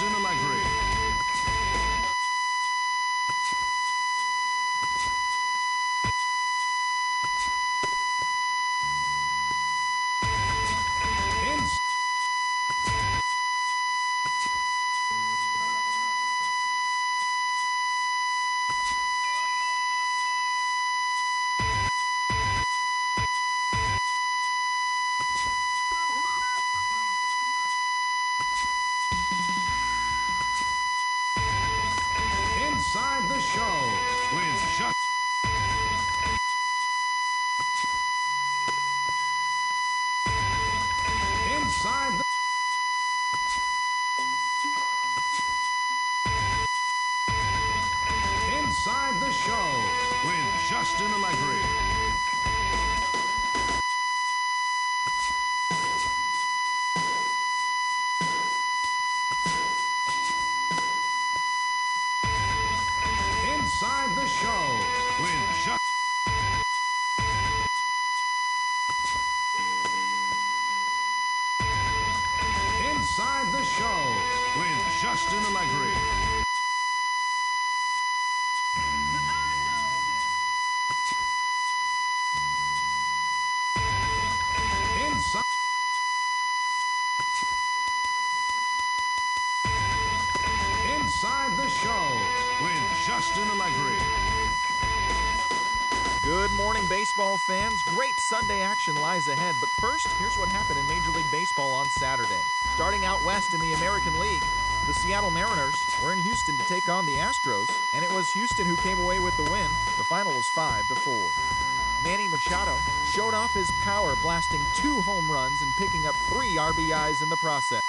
Justin Allegri. Inside the show with Justin. Inside the show with Justin Allegri. Inside the show with Justin. Inside the show with Justin Allegri. Inside the show with Justin Allegri. Good morning, baseball fans. Great Sunday action lies ahead, but first, here's what happened in Major League Baseball on Saturday. Starting out west in the American League, the Seattle Mariners were in Houston to take on the Astros, and it was Houston who came away with the win. The final was 5-4. Manny Machado showed off his power, blasting 2 home runs and picking up 3 RBIs in the process.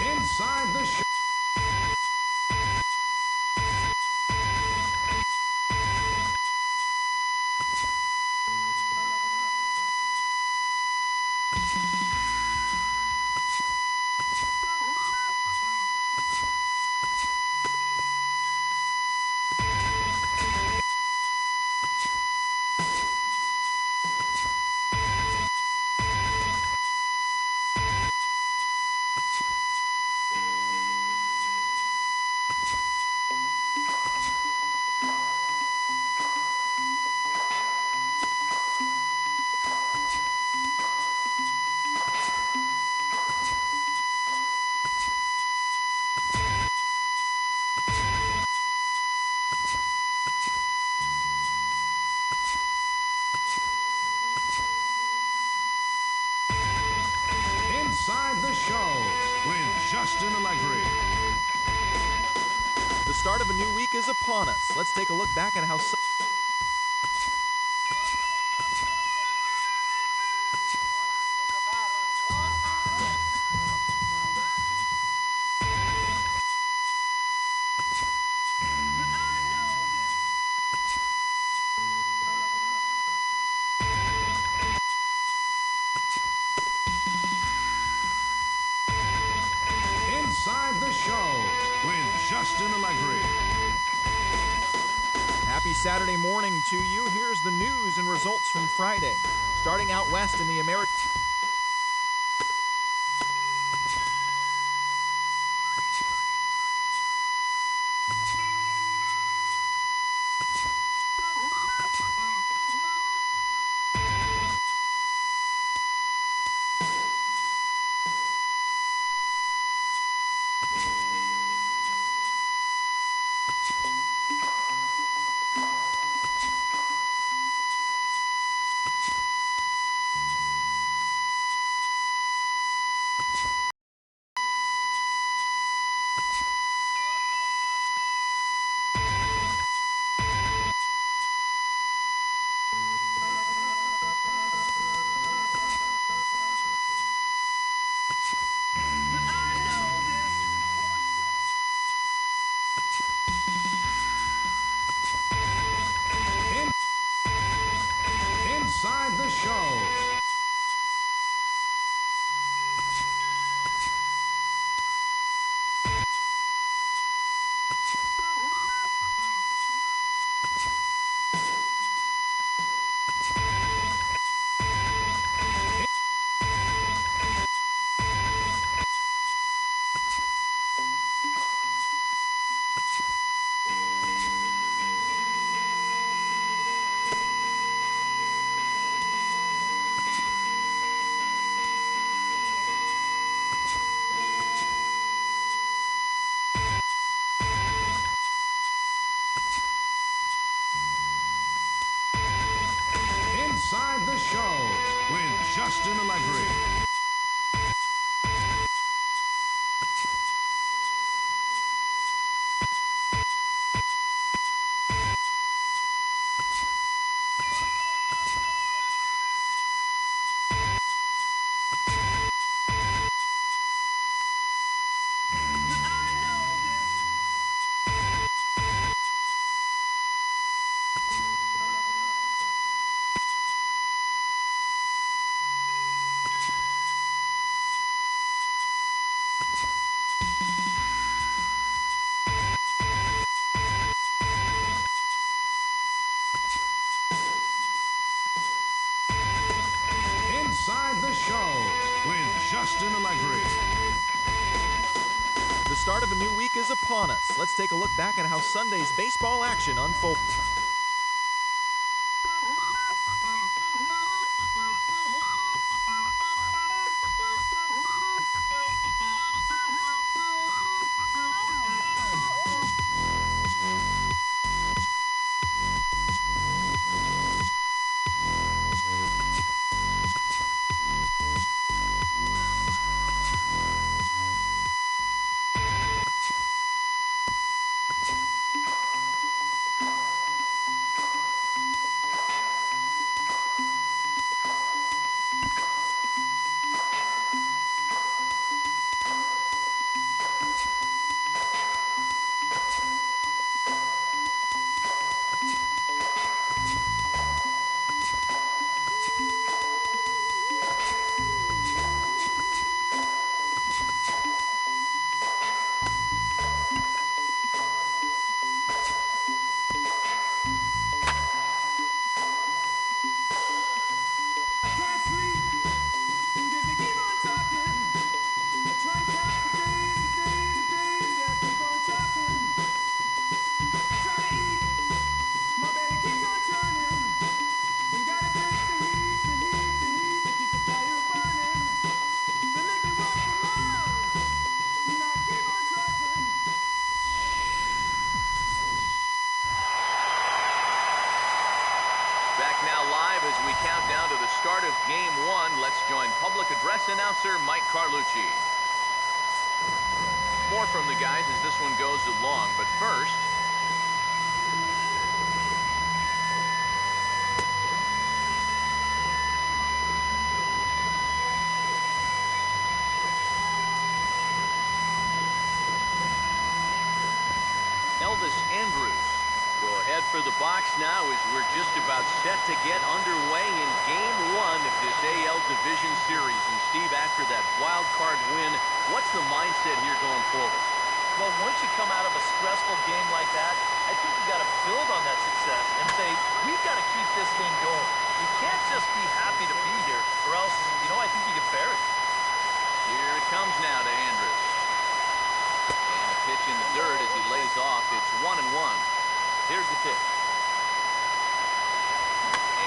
Inside the show. Inside the show with Justin Allegri. The start of a new week is upon us. Let's take a look back at how Inside the show with Justin Allegri. Happy Saturday morning to you. Here's the news and results from Friday. Starting out west in the American... Justin Allegri. Inside the Show with Justin Allegri. The start of a new week is upon us. Let's take a look back at how Sunday's baseball action unfolded. Back now live as we count down to the start of Game 1. Let's join public address announcer Mike Carlucci. More from the guys as this one goes along, but first... Elvis Andrews go ahead for the box now as we're just about set to get underway in Game 1 of this AL Division Series. And Steve, after that wild card win, what's the mindset here going forward? Well, once you come out of a stressful game like that, I think you got to build on that success and say, we've got to keep this thing going. You can't just be happy to be here, or else, I think you get buried. Here it comes now to Andrews. And a pitch in the dirt as he lays off. It's 1-1. Here's the pitch.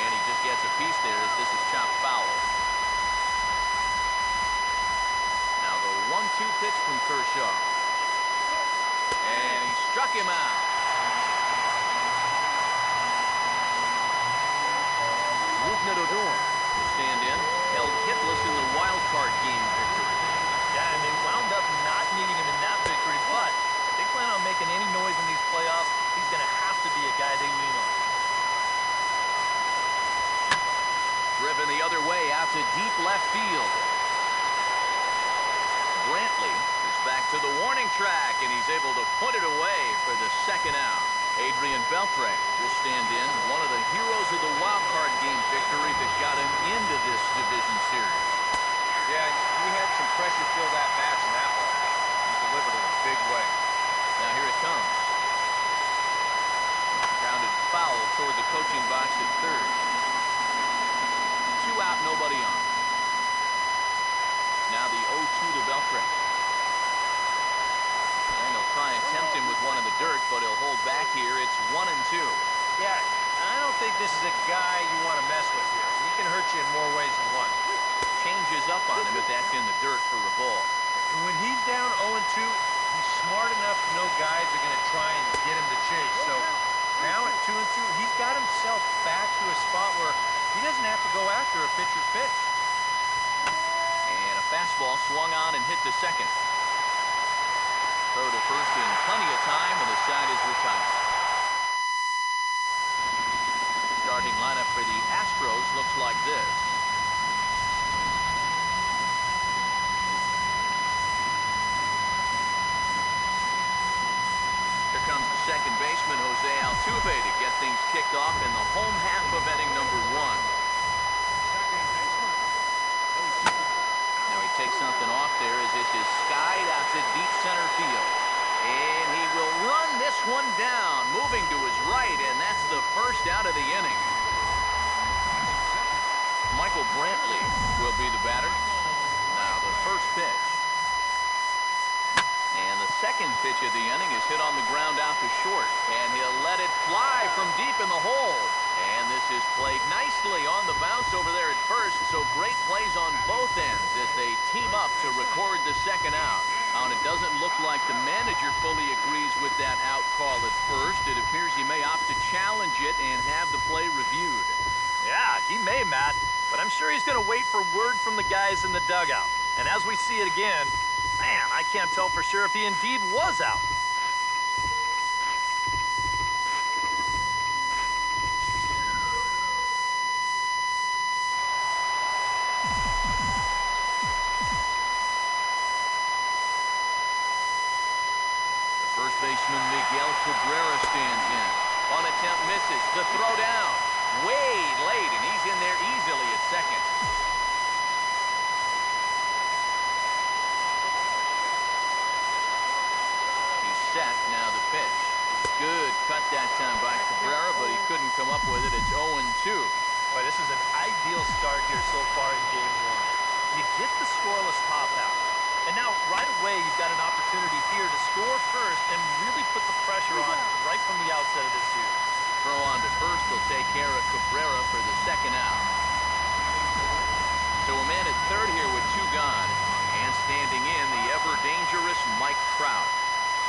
And he just gets a piece there as this is chopped foul. Now the 1-2 pitch from Kershaw. And he struck him out. Rougned Odor will stand in, held hitless in the wild card game victory. Yeah, and they wound up not needing him in that victory, but if they plan on making any noise in these playoffs, he's going to have to be a guy they lean on. Driven the other way out to deep left field. Brantley is back to the warning track, and he's able to put it away for the second out. Adrian Beltre will stand in, one of the heroes of the wild card game victory that got him into this division series. Yeah, he had some pressure-filled at-bats in that one. He delivered in a big way. Now here it comes. Grounded foul toward the coaching box at third. 2 out, nobody on. Now the 0-2 to Beltre. And he'll try and tempt him with one in the dirt, but he'll hold back here. It's 1-2. Yeah, I don't think this is a guy you want to mess with here. He can hurt you in more ways than one. Changes up on him if that's in the dirt for a ball. And when he's down 0-2, he's smart enough to know guys are going to try and get him to chase. So now at 2-2, he's got himself back to a spot where he doesn't have to go after a pitcher's pitch. fastball swung on and hit to second. Throw to first in plenty of time, and the side is retired. Starting lineup for the Astros looks like this. Here comes the second baseman, Jose Altuve, to get things kicked off in the home half of inning number 1. Now he takes something off there as this is skied out to deep center field. And he will run this one down, moving to his right, and that's the first out of the inning. Michael Brantley will be the batter. Now the first pitch. And the second pitch of the inning is hit on the ground out to short. And he'll let it fly from deep in the hole. And this is played nicely on the bounce over there at first. So great plays on both ends as they team up to record the second out. And it doesn't look like the manager fully agrees with that out call at first. It appears he may opt to challenge it and have the play reviewed. Yeah, he may, Matt. But I'm sure he's going to wait for word from the guys in the dugout. And as we see it again, man, I can't tell for sure if he indeed was out. The first baseman, Miguel Cabrera, stands in. On attempt misses. The throw down. Way late, and he's in there easily at second. Set. Now the pitch. Good cut that time by Cabrera, but he couldn't come up with it. It's 0-2. Boy, this is an ideal start here so far in Game 1. You get the scoreless pop out. And now, right away, you've got an opportunity here to score first and really put the pressure on right from the outset of this series. Throw on to first will take care of Cabrera for the second out. So a man at third here with 2 gone. And standing in, the ever-dangerous Mike Trout.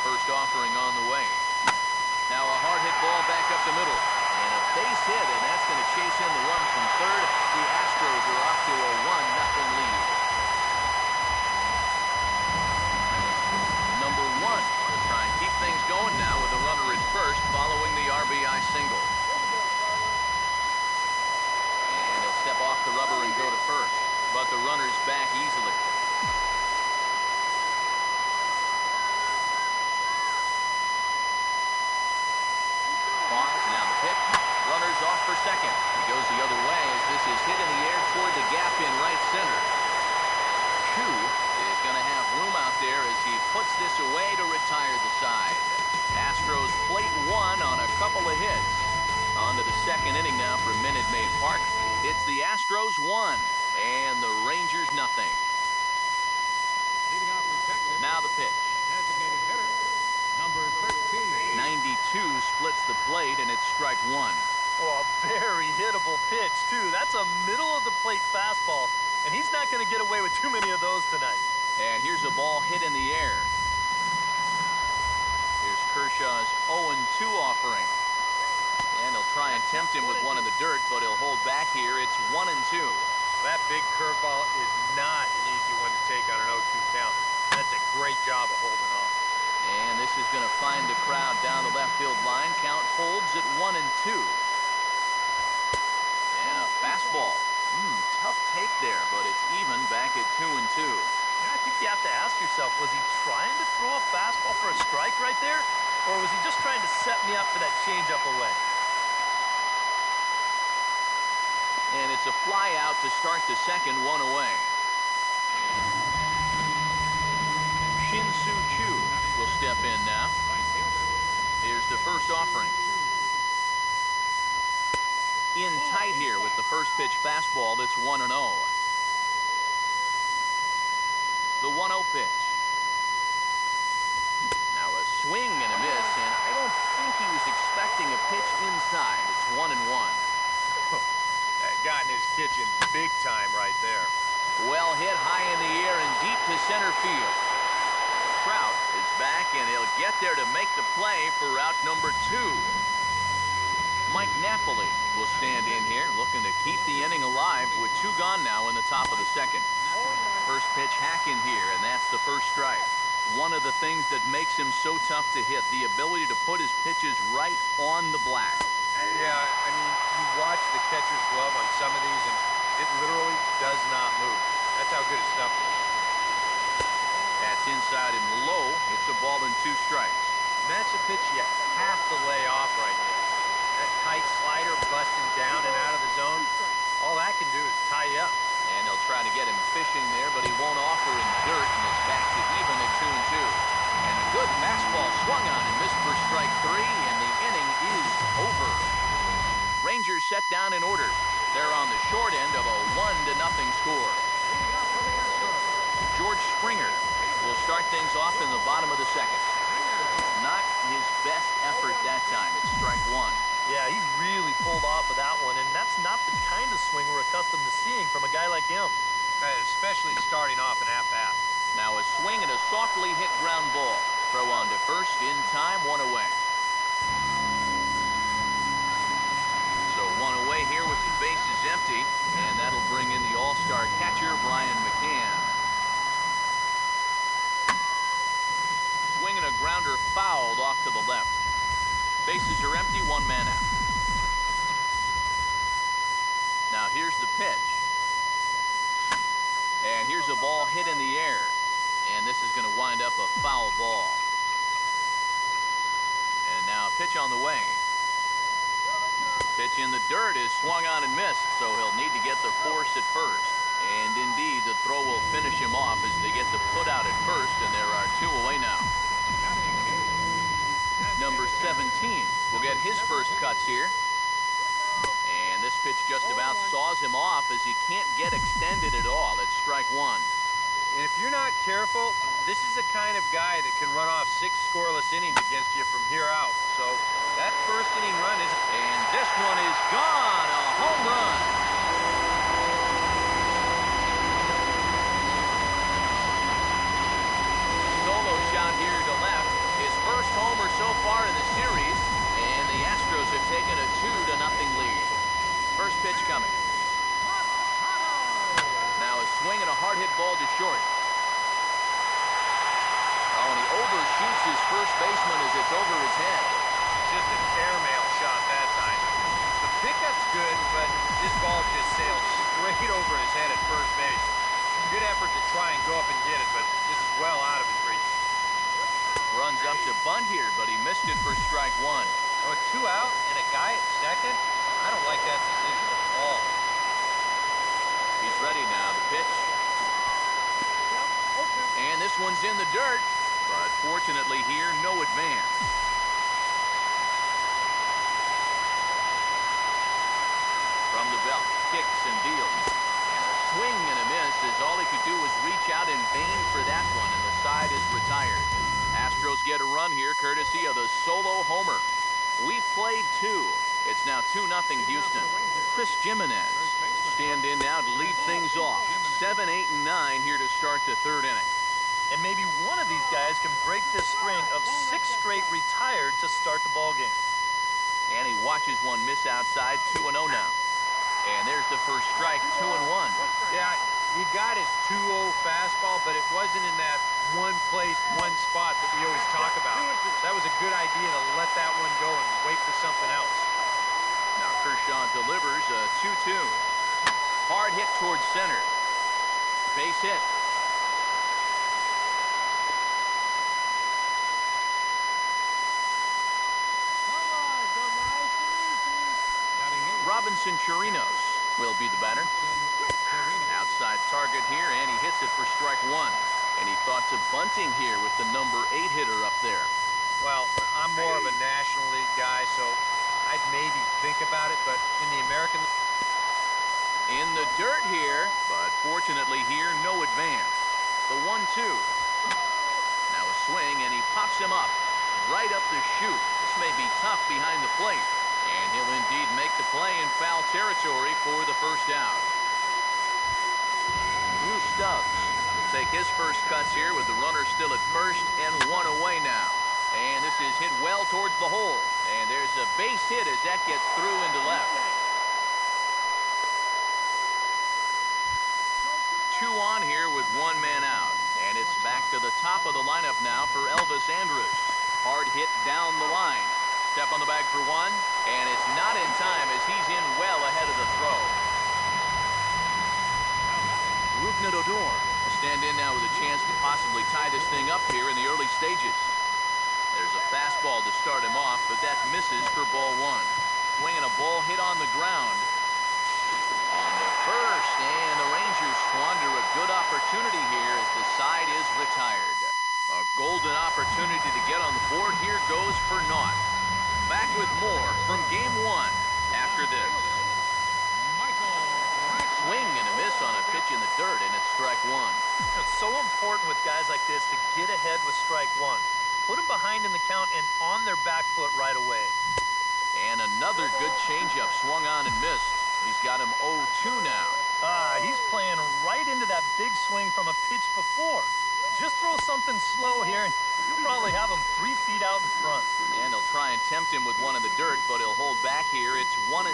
First offering on the way. Now a hard hit ball back up the middle. And a base hit, and that's going to chase in the run from third. The Astros are off to a 1-0 lead. Number 1 to try and keep things going now with a runner at first following the RBI single. And he'll step off the rubber and go to first. But the runner's back easily. Now the pitch. Runners off for second. He goes the other way as this is hit in the air toward the gap in right center. Chu is going to have room out there as he puts this away to retire the side. Astros plate 1 on a couple of hits. On to the second inning now for Minute Maid Park. It's the Astros 1 and the Rangers nothing. Now the pitch. Designated hitter, number 13. 92 splits the plate, and it's strike 1. Oh, a very hittable pitch, too. That's a middle-of-the-plate fastball, and he's not going to get away with too many of those tonight. And here's a ball hit in the air. Here's Kershaw's 0-2 offering. And he'll try and tempt him with one in the dirt, but he'll hold back here. It's 1-2. That big curveball is not an easy one to take on an 0-2 count. That's a great job of holding off. And this is going to find the crowd down the left field line. Count holds at 1-2. And a fastball. Tough take there, but it's even back at 2-2. I think you have to ask yourself, was he trying to throw a fastball for a strike right there? Or was he just trying to set me up for that changeup away? And it's a fly out to start the second, 1 away. Shin-Soo Choo will step in now. Here's the first offering. In tight here with the first pitch fastball that's 1-0. The 1-0 pitch. Now a swing and a miss, and I don't think he was expecting a pitch inside. It's 1-1. That got in his kitchen big time right there. Well hit high in the air and deep to center field. Trout is back, and he'll get there to make the play for out number 2. Mike Napoli will stand in here, looking to keep the inning alive with 2 gone now in the top of the second. First pitch hacking here, and that's the first strike. One of the things that makes him so tough to hit, the ability to put his pitches right on the black. Yeah, I mean, you watch the catcher's glove on some of these, and it literally does not move. That's how good his stuff is. That's inside and low. It's a ball and 2 strikes. And that's a pitch you have to lay off right there. That tight slider busting down and out of the zone, all that can do is tie you up. And they'll try to get him fishing there, but he won't offer in dirt, and it's back to even at 2-2. And good fastball swung on and missed for strike 3, and the inning is over. Rangers set down in order. They're on the short end of a 1-0 score. George Springer will start things off in the bottom of the second. Not his best effort that time. It's strike 1. Yeah, he really pulled off of that one, and that's not the kind of swing we're accustomed to seeing from a guy like him. Especially starting off an at-bat. Now a swing and a softly hit ground ball. Throw on to first in time, 1 away. So 1 away here with the bases empty, and that'll bring in the all-star catcher, Brian McCann. Swing and a grounder fouled off to the left. Bases are empty, 1 man out. Now here's the pitch. And here's a ball hit in the air. And this is going to wind up a foul ball. And now a pitch on the way. Pitch in the dirt is swung on and missed, so he'll need to get the force at first. And indeed, the throw will finish him off as they get the put out at first, and there are 2 away now. Number 17 will get his first cuts here. And this pitch just about saws him off as he can't get extended at all. It's strike 1. And if you're not careful, this is the kind of guy that can run off 6 scoreless innings against you from here out. So that first inning run is... And this one is gone. A home run. Solo shot here to left. His first homer so far in the series, and the Astros have taken a 2-0 lead. First pitch coming. Now a swing and a hard hit ball to short. Oh, and he overshoots his first baseman as it's over his head. Just an airmail shot that time. The pickup's good, but this ball just sailed straight over his head at first base. Good effort to try and go up and get it, but this is well out of his reach. Runs up to bunt here, but he missed it for strike 1. With 2 out and a guy at second, I don't like that decision at all. He's ready now. The pitch. And this one's in the dirt, but fortunately here, no advance. From the belt, kicks and deals. And a swing and a miss as all he could do was reach out in vain for that one, and the side is retired. Astros get a run here courtesy of the solo homer. We played 2. It's now 2-0 Houston. Chris Jimenez stand in now to lead things off. 7, 8, and 9 here to start the 3rd inning. And maybe one of these guys can break this string of 6 straight retired to start the ball game. And he watches one miss outside. 2-0 now. And there's the first strike. 2-1. Yeah, he got his 2-0 fastball, but it wasn't in that one place, one spot that we always talk about. That was a good idea to let that one go and wait for something else. Now Kershaw delivers a 2-2. Hard hit towards center. Base hit. Robinson Chirinos will be the batter. Outside target here, and he hits it for strike 1. Any thoughts of bunting here with the number 8 hitter up there? Well, I'm more of a National League guy, so I'd maybe think about it, but in the American League... In the dirt here, but fortunately here, no advance. The 1-2. Now a swing, and he pops him up. Right up the chute. This may be tough behind the plate. And he'll indeed make the play in foul territory for the first out. Drew Stubbs will take his first cuts here with the runner still at first and 1 away now. And this is hit well towards the hole. And there's a base hit as that gets through into left. 2 on here with to the top of the lineup now for Elvis Andrus. Hard hit down the line. Step on the bag for one, and it's not in time as he's in well ahead of the throw. Ruknadodor will stand in now with a chance to possibly tie this thing up here in the early stages. There's a fastball to start him off, but that misses for ball one. Swinging a ball hit on the ground. On the first, and the Rangers squander a good opportunity here as the side is retired. A golden opportunity to get on the board here goes for naught. Back with more from game one after this. Swing and a miss on a pitch in the dirt, and it's strike one. It's so important with guys like this to get ahead with strike one. Put them behind in the count and on their back foot right away. And another good changeup swung on and missed. He's got him 0-2 now. He's playing right into that big swing from a pitch before. Just throw something slow here, and you'll probably have him 3 feet out in front. And he'll try and tempt him with one in the dirt, but he'll hold back here. It's 1-2.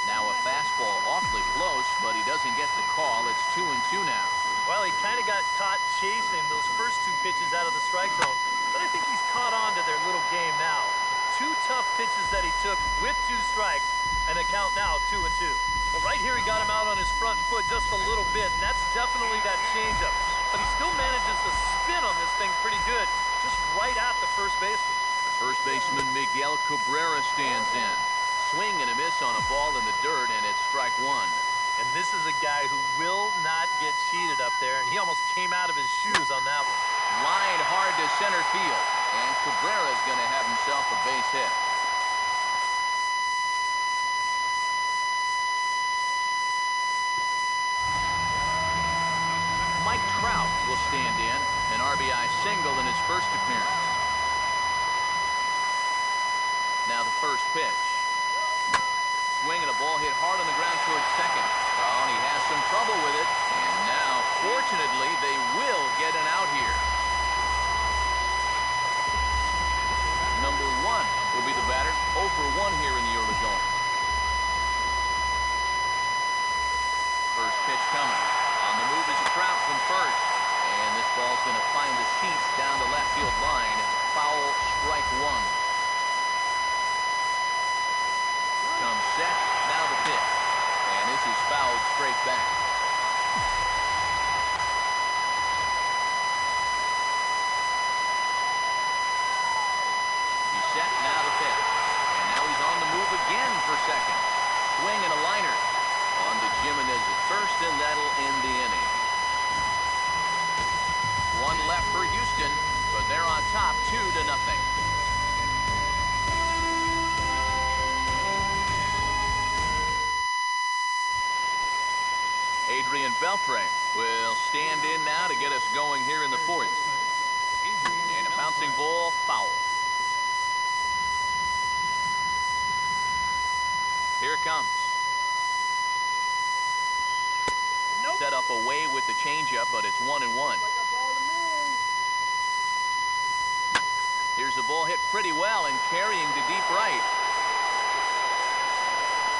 Now a fastball awfully close, but he doesn't get the call. It's 2-2 now. Well, he kind of got caught chasing those first 2 pitches out of the strike zone, but I think he's caught on to their little game now. 2 tough pitches that he took with 2 strikes, and the count now 2-2. Well, right here he got him out on his front foot just a little bit, and that's definitely that changeup. But he still manages to spin on this thing pretty good, just right at the first baseman. First baseman Miguel Cabrera stands in. Swing and a miss on a ball in the dirt, and it's strike one. And this is a guy who will not get cheated up there, and he almost came out of his shoes on that one. Line hard to center field, and Cabrera's going to have himself a base hit. Mike Trout will stand in, an RBI single in his first appearance. Now the first pitch. Swing and a ball hit hard on the ground towards second. Oh, and he has some trouble with it. And now, fortunately, they will get an out here. Number 1 will be the batter. 0 for 1 here in the early going. First pitch coming. On the move is Trout from first. And this ball's going to find the seats down the left field line. Foul, strike one. Comes set, now the pitch. And this is fouled straight back. He's set, now the pitch. And now he's on the move again for second. Swing and a liner. On to Jimenez at first, and that'll end the inning. 1 left for Houston, but they're on top 2-0. Adrian Beltre will stand in now to get us going here in the fourth. And a bouncing ball, foul. Here it comes. Set up away with the changeup, but it's 1-1. Here's the ball hit pretty well and carrying to deep right.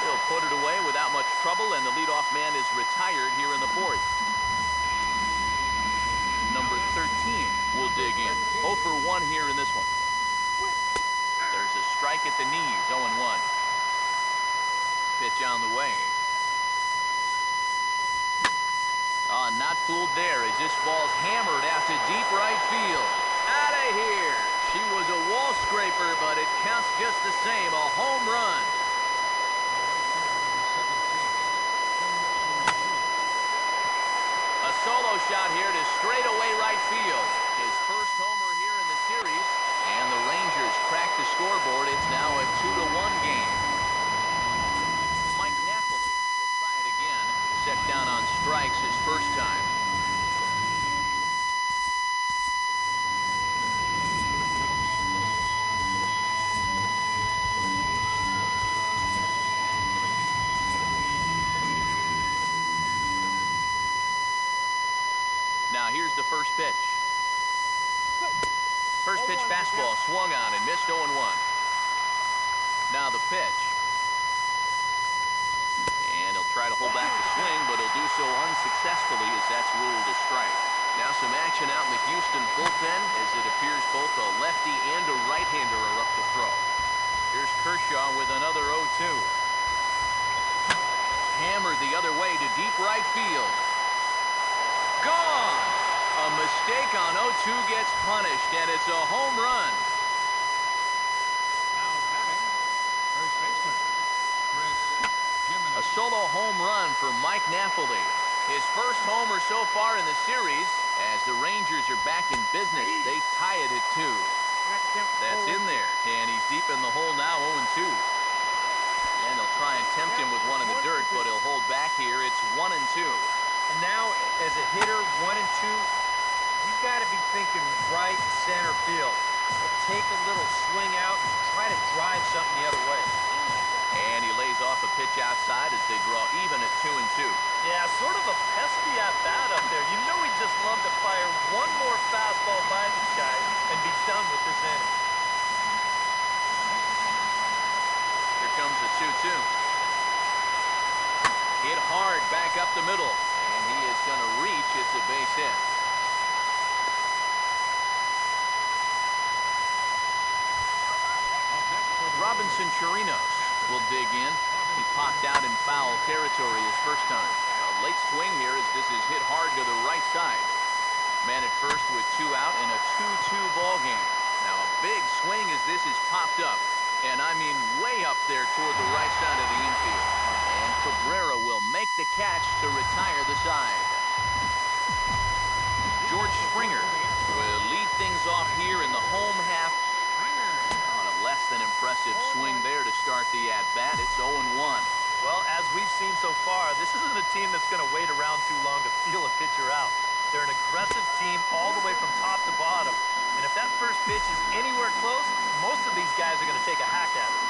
He'll put it away without much trouble, and the leadoff man is retired here in the fourth. Number 13 will dig in. 0 for 1 here in this one. There's a strike at the knees, 0-1. Pitch on the way. Not fooled there as this ball's hammered out to deep right field. Out of here. She was a wall scraper, but it counts just the same. A home run. A solo shot here to straightaway right field. His first homer here in the series. And the Rangers crack the scoreboard. It's now a 2-1 game. Mike Napoli will try it again. Set down on strikes his first time. Now here's the first pitch. First pitch fastball swung on and missed 0-1. Now the pitch. And he'll try to hold back the swing, but he'll do so unsuccessfully as that's ruled a strike. Now some action out in the Houston bullpen as it appears both a lefty and a right-hander are up to throw. Here's Kershaw with another 0-2. Hammered the other way to deep right field. Gone! A mistake on 0-2 gets punished, and it's a home run. Now batting, first baseman, Chris Jimenez. A solo home run for Mike Napoli. His first homer so far in the series. As the Rangers are back in business, they tie it at 2. That's in there, and he's deep in the hole now, 0-2. And they'll try and tempt him with one in the dirt, but he'll hold back here. It's 1-2. And now, as a hitter, 1 and 2, you've got to be thinking right center field. Take a little swing out and try to drive something the other way. And he lays off a pitch outside as they draw even at 2-2. Yeah, sort of a pesky at-bat up there. You know he'd just love to fire one more fastball by these guys and be done with this inning. Here comes the 2-2. Hit hard back up the middle. And he is going to reach. It's a base hit. Robinson Chirinos will dig in. He popped out in foul territory his first time. A late swing here as this is hit hard to the right side. Man at first with 2 out in a 2-2 ball game. Now a big swing as this is popped up. And I mean way up there toward the right side of the infield. And Cabrera will make the catch to retire the side. George Springer will lead things off here in the home half. Less than impressive swing there to start the at-bat. It's 0-1. Well, as we've seen so far, this isn't a team that's going to wait around too long to feel a pitcher out. They're an aggressive team all the way from top to bottom. And if that first pitch is anywhere close, most of these guys are going to take a hack at it.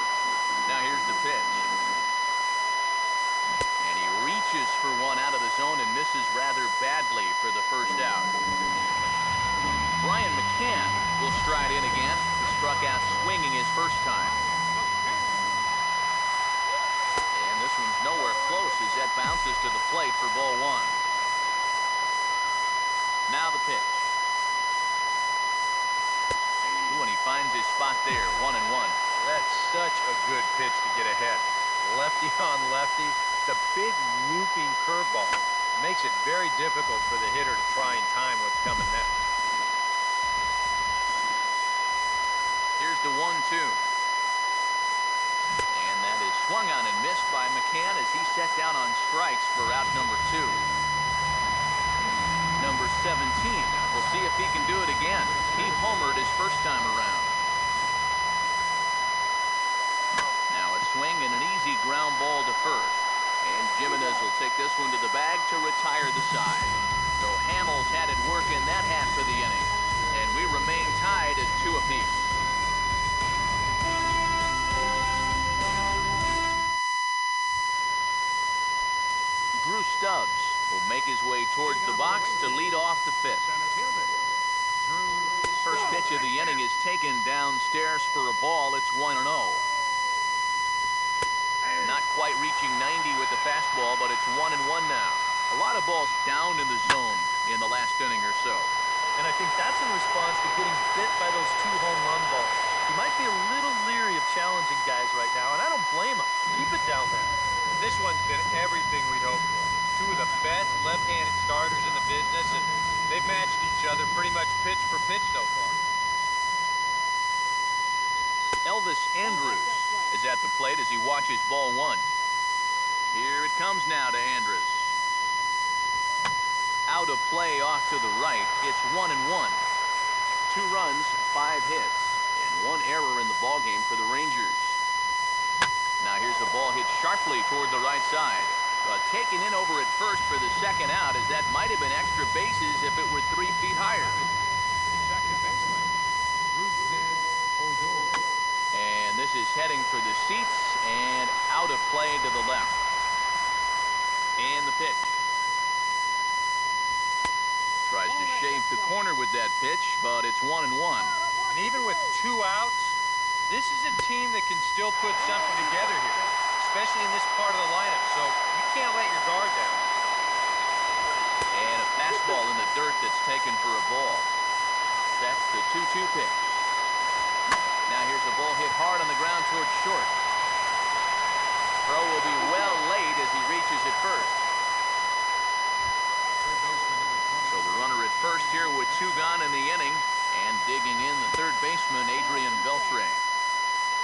Now here's the pitch. And he reaches for one out of the zone and misses rather badly for the first out. Brian McCann will stride in again. He struck out swinging his first time. And this one's nowhere close as that bounces to the plate for ball 1. Now the pitch. When he finds his spot there, 1-1. That's such a good pitch to get ahead. Lefty on lefty. The big looping curveball makes it very difficult for the hitter to try and time what's coming next. Here's the 1-2. And that is swung on and missed by McCann as he set down on strikes for out number 2. Number 17. We'll see if he can do it again. He homered his first time around. Now a swing and an easy ground ball to first. And Jimenez will take this one to the bag to retire the side. So Hamels had it work in that half of the inning. And we remain tied at 2 apiece. Drew Stubbs will make his way towards the box to lead off the 5th. First pitch of the inning is taken downstairs for a ball. It's 1-0. Not quite reaching 90 with the fastball, but it's 1-1 now. A lot of balls down in the zone in the last inning or so. And I think that's in response to getting bit by those 2 home run balls. He might be a little leery of challenging guys right now, and I don't blame him. Keep it down there. This one's been everything we'd hoped for. 2 of the best left-handed starters in the business, and they've matched each other pretty much pitch for pitch so far. Elvis Andrus is at the plate as he watches ball 1. Here it comes now to Andrus. Out of play off to the right. It's 1-1. 2 runs, 5 hits, and 1 error in the ballgame for the Rangers. Now here's the ball hit sharply toward the right side. But taken in over at first for the second out, as that might have been extra bases if it were 3 feet higher. Second baseman, And this is heading for the seats and out of play to the left. And the pitch. Tries to shave the corner with that pitch, but it's 1-1. And even with 2 outs, this is a team that can still put something together here, especially in this part of the lineup. So you can't let your guard down. And a fastball in the dirt that's taken for a ball. Sets the 2-2 pitch. Now here's a ball hit hard on the ground towards short. Throw will be well late as he reaches it first. So the runner at first here with 2 gone in the inning. And digging in the third baseman, Adrian Beltre.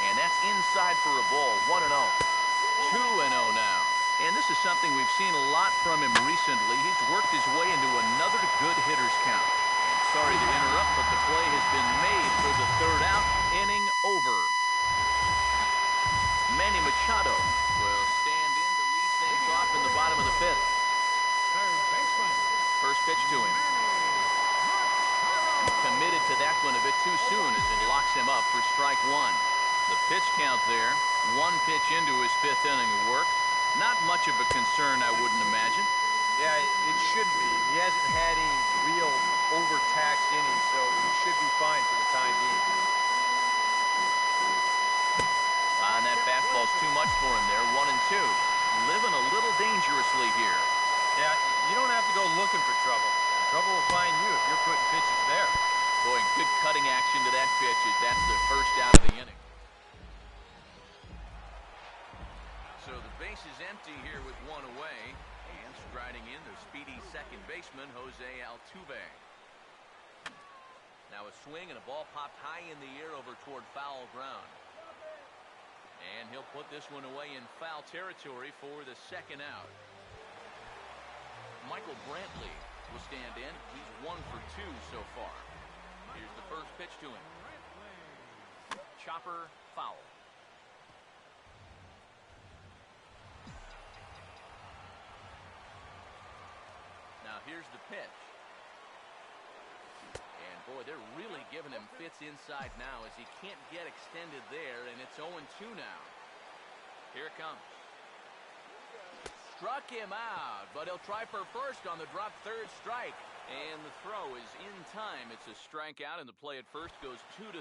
And that's inside for a ball, 1-0. 2-0 now. And this is something we've seen a lot from him recently. He's worked his way into another good hitter's count. And sorry to interrupt, but the play has been made for the third out. Inning over. Manny Machado will stand in to lead things off in the bottom of the 5th. First pitch to him. Committed to that one a bit too soon as it locks him up for strike 1. The pitch count there, 1 pitch into his 5th inning of work. Not much of a concern, I wouldn't imagine. Yeah, it shouldn't be. He hasn't had any real overtaxed innings, so he should be fine for the time being. And that fastball's too much for him there, 1-2. Living a little dangerously here. Yeah, you don't have to go looking for trouble. Trouble will find you if you're putting pitches there. Boy, good cutting action to that pitch as that's the first out of the inning. So the base is empty here with 1 away. And striding in, the speedy second baseman, Jose Altuve. Now a swing and a ball popped high in the air over toward foul ground. And he'll put this one away in foul territory for the second out. Michael Brantley will stand in. He's 1 for 2 so far. Here's the first pitch to him. Chopper, foul. Now here's the pitch. And boy, they're really giving him fits inside now as he can't get extended there, and it's 0-2 now. Here it comes. Struck him out, but he'll try for first on the drop third strike. And the throw is in time. It's a strikeout, and the play at first goes 2-3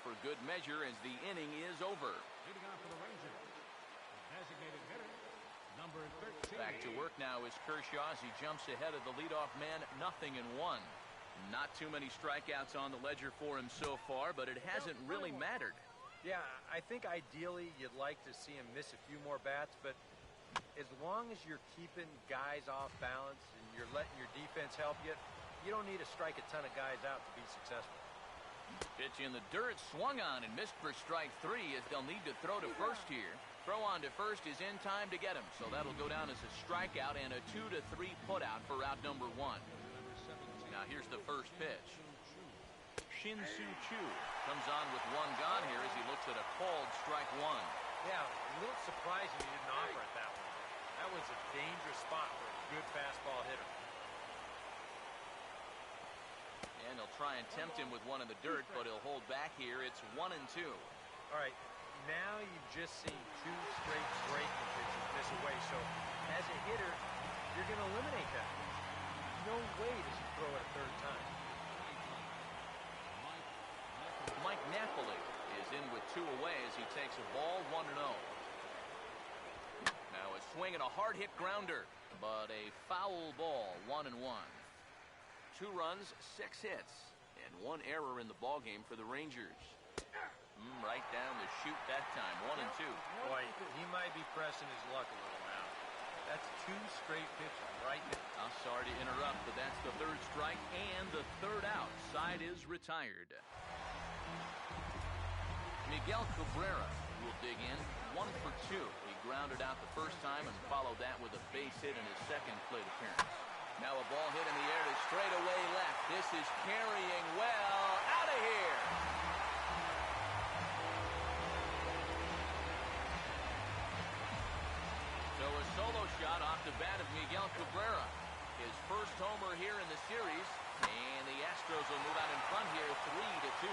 for good measure as the inning is over. Leading off for the Rangers, the designated hitter, number 13. Back to work now is Kershaw as he jumps ahead of the leadoff man, 0-1. Not too many strikeouts on the ledger for him so far, but it hasn't really mattered. Yeah, I think ideally you'd like to see him miss a few more bats, but as long as you're keeping guys off balance and you're letting your defense help you, you don't need to strike a ton of guys out to be successful. Pitch in the dirt, swung on and missed for strike 3 as they'll need to throw to first here. Throw on to first is in time to get him, so that'll go down as a strikeout and a 2-3 putout for out number 1. Now here's the first pitch. Shin-Soo Choo comes on with 1 gone here as he looks at a called strike 1. Yeah, a little surprising he didn't offer at that one. That was a dangerous spot for a good fastball hitter. And he'll try and tempt him with 1 in the dirt, but he'll hold back here. It's 1-2. All right, now you've just seen 2 straight breaking pitches miss away, so as a hitter, you're going to eliminate that. No way does he throw it a third time. Mike Napoli is in with 2 away as he takes a ball, 1-0. Now a swing and a hard-hit grounder, but a foul ball, 1-1. 2 runs, 6 hits, and 1 error in the ballgame for the Rangers. Right down the chute that time, 1-2. Boy, he might be pressing his luck a little now. That's 2 straight pitches right there. I'm sorry to interrupt, but that's the 3rd strike and the 3rd out. Side is retired. Miguel Cabrera will dig in, 1 for 2. He grounded out the first time and followed that with a base hit in his 2nd plate appearance. Now a ball hit in the air to straightaway left. This is carrying well. Out of here. So a solo shot off the bat of Miguel Cabrera. His first homer here in the series. And the Astros will move out in front here 3-2.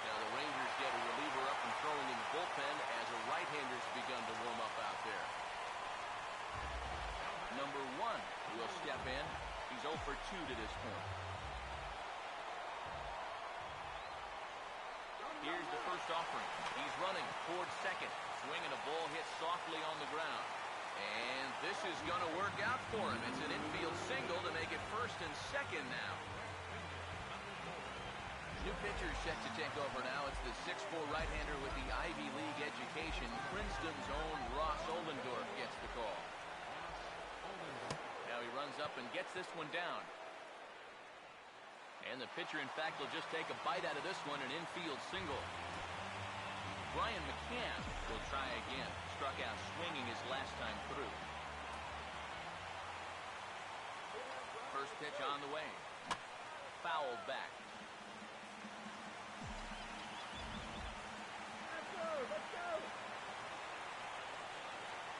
Now the Rangers get a reliever up and throwing in the bullpen as a right-hander's begun to warm up out there. Number 1 will step in. He's 0 for 2 to this point. Here's the first offering. He's running towards second. Swinging a ball hit softly on the ground. And this is going to work out for him. It's an infield single to make it first and second now. New pitcher set to take over now. It's the 6'4" right-hander with the Ivy League education. Princeton's own Ross Ollendorf gets the call. Now he runs up and gets this one down. And the pitcher, in fact, will just take a bite out of this one, an infield single. Brian McCann will try again. Struck out swinging his last time through. First pitch on the way. Foul back.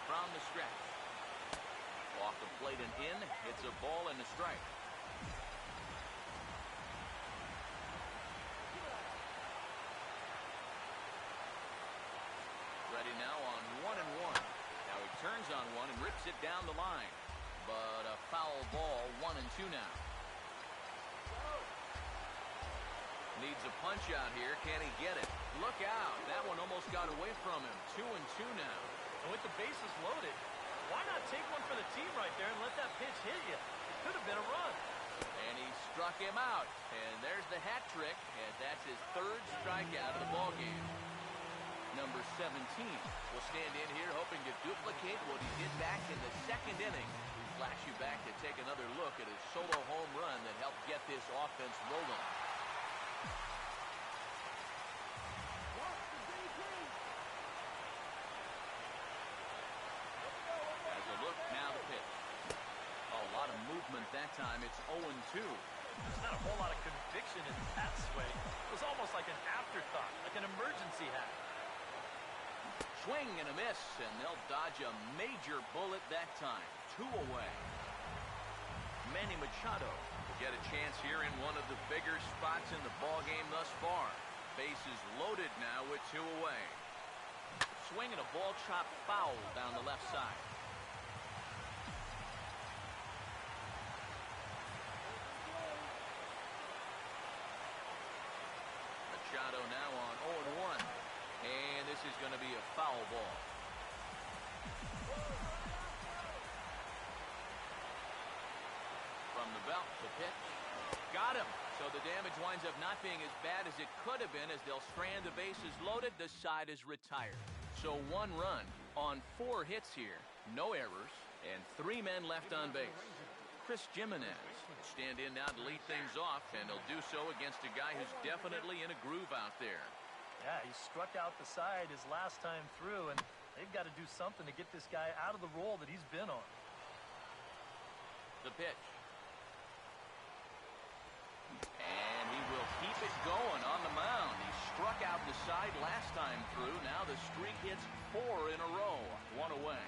From the stretch. Off the plate and in. It's a ball and a strike. Ready now on 1-1. Now he turns on one and rips it down the line. But a foul ball, 1-2 now. Needs a punch out here. Can he get it? Look out. That one almost got away from him. 2-2 now. And with the bases loaded, why not take one for the team right there and let that pitch hit you? It could have been a run. And he struck him out. And there's the hat trick. And that's his third strikeout of the ballgame. Number 17 will stand in here hoping to duplicate what he did back in the second inning. Flash you back to take another look at his solo home run that helped get this offense rolling. As a look, now the pitch. Oh, a lot of movement that time. It's 0-2. There's not a whole lot of conviction in that swing. It was almost like an afterthought, like an emergency hack. Swing and a miss, and they'll dodge a major bullet that time. 2 away. Manny Machado will get a chance here in one of the bigger spots in the ballgame thus far. Bases loaded now with 2 away. Swing and a ball chopped foul down the left side. Machado now on 0-1. And this is going to be a foul ball. From the belt, the pitch. Got him. So the damage winds up not being as bad as it could have been as they'll strand the bases loaded. The side is retired. So 1 run on 4 hits here. No errors. And 3 men left on base. Chris Jimenez will stand in now to lead things off. And he'll do so against a guy who's definitely in a groove out there. Yeah, he struck out the side his last time through, and they've got to do something to get this guy out of the role that he's been on. The pitch. And he will keep it going on the mound. He struck out the side last time through. Now the streak hits 4 in a row. 1 away.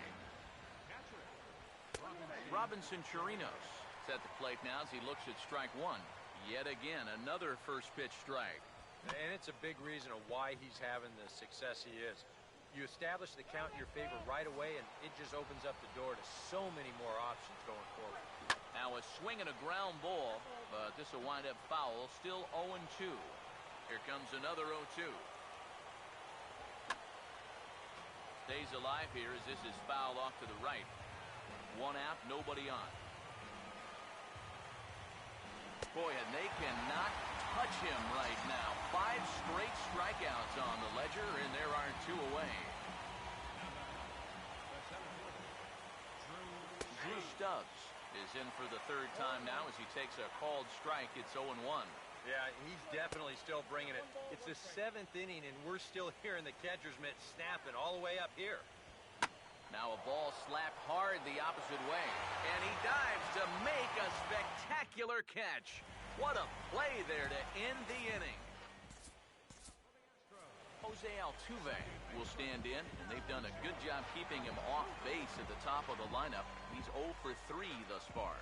Robinson Chirinos is at the plate now as he looks at strike 1. Yet again, another first pitch strike. And it's a big reason of why he's having the success he is. You establish the count in your favor right away, and it just opens up the door to so many more options going forward. Now a swing and a ground ball, but this will wind up foul. Still 0-2. Here comes another 0-2. Stays alive here as this is fouled off to the right. 1 out, nobody on. Boy, and they cannot touch him right now. 5 straight strikeouts on the ledger, and there are 2 away. Drew Stubbs is in for the 3rd time now as he takes a called strike. It's 0-1. Yeah, he's definitely still bringing it. It's the 7th inning, and we're still hearing the catcher's mitt snapping all the way up here. Now a ball slapped hard the opposite way. And he dives to make a spectacular catch. What a play there to end the inning. Jose Altuve will stand in, and they've done a good job keeping him off base at the top of the lineup. He's 0 for 3 thus far.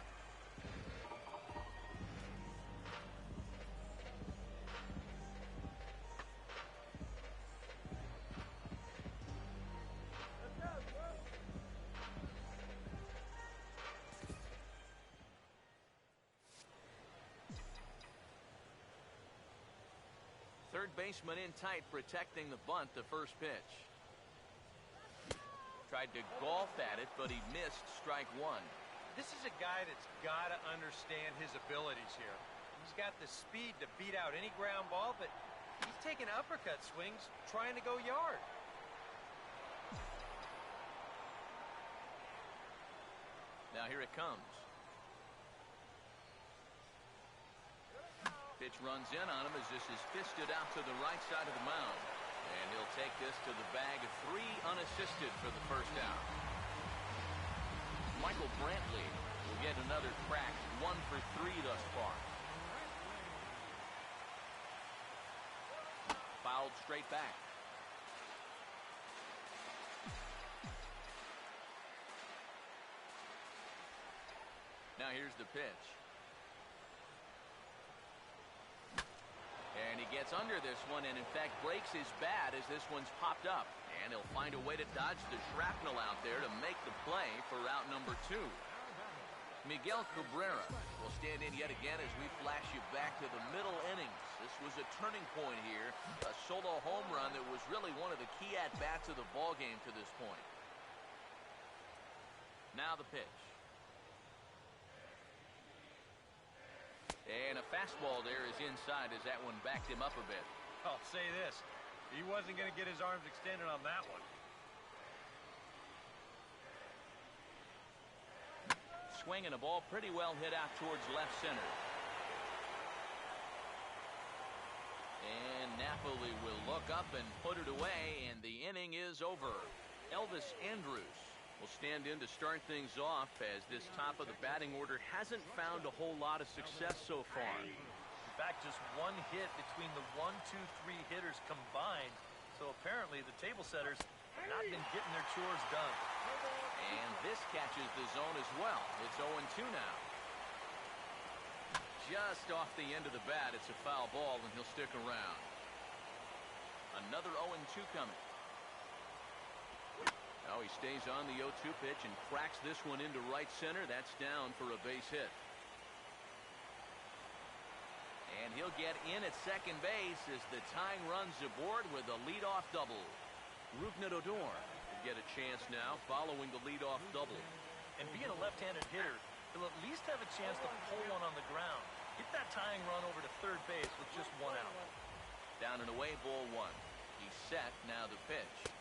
Third baseman in tight, protecting the bunt, the first pitch. Tried to golf at it, but he missed strike one. This is a guy that's got to understand his abilities here. He's got the speed to beat out any ground ball, but he's taking uppercut swings trying to go yard. Now here it comes. Pitch runs in on him as this is fisted out to the right side of the mound. And he'll take this to the bag of 3 unassisted for the first out. Michael Brantley will get another crack, 1 for 3 thus far. Fouled straight back. Now here's the pitch. And he gets under this one and in fact breaks his bat as this one's popped up. And he'll find a way to dodge the shrapnel out there to make the play for route number 2. Miguel Cabrera will stand in yet again as we flash you back to the middle innings. This was a turning point here. A solo home run that was really one of the key at-bats of the ball game to this point. Now the pitch. And a fastball there is inside as that one backed him up a bit. I'll say this. He wasn't going to get his arms extended on that one. Swinging a ball pretty well hit out towards left center. And Napoli will look up and put it away, and the inning is over. Elvis Andrus will stand in to start things off as this top of the batting order hasn't found a whole lot of success so far. In fact, just one hit between the 1, 2, 3 hitters combined. So apparently the table setters have not been getting their chores done. And this catches the zone as well. It's 0-2 now. Just off the end of the bat, it's a foul ball, and he'll stick around. Another 0-2 coming. Now he stays on the 0-2 pitch and cracks this one into right center. That's down for a base hit. And he'll get in at second base as the tying runs aboard with a leadoff double. Rougned Odor will get a chance now following the leadoff double. And being a left-handed hitter, he'll at least have a chance to pull one on the ground. Get that tying run over to third base with just 1 out. Down and away, ball 1. He's set, now the pitch.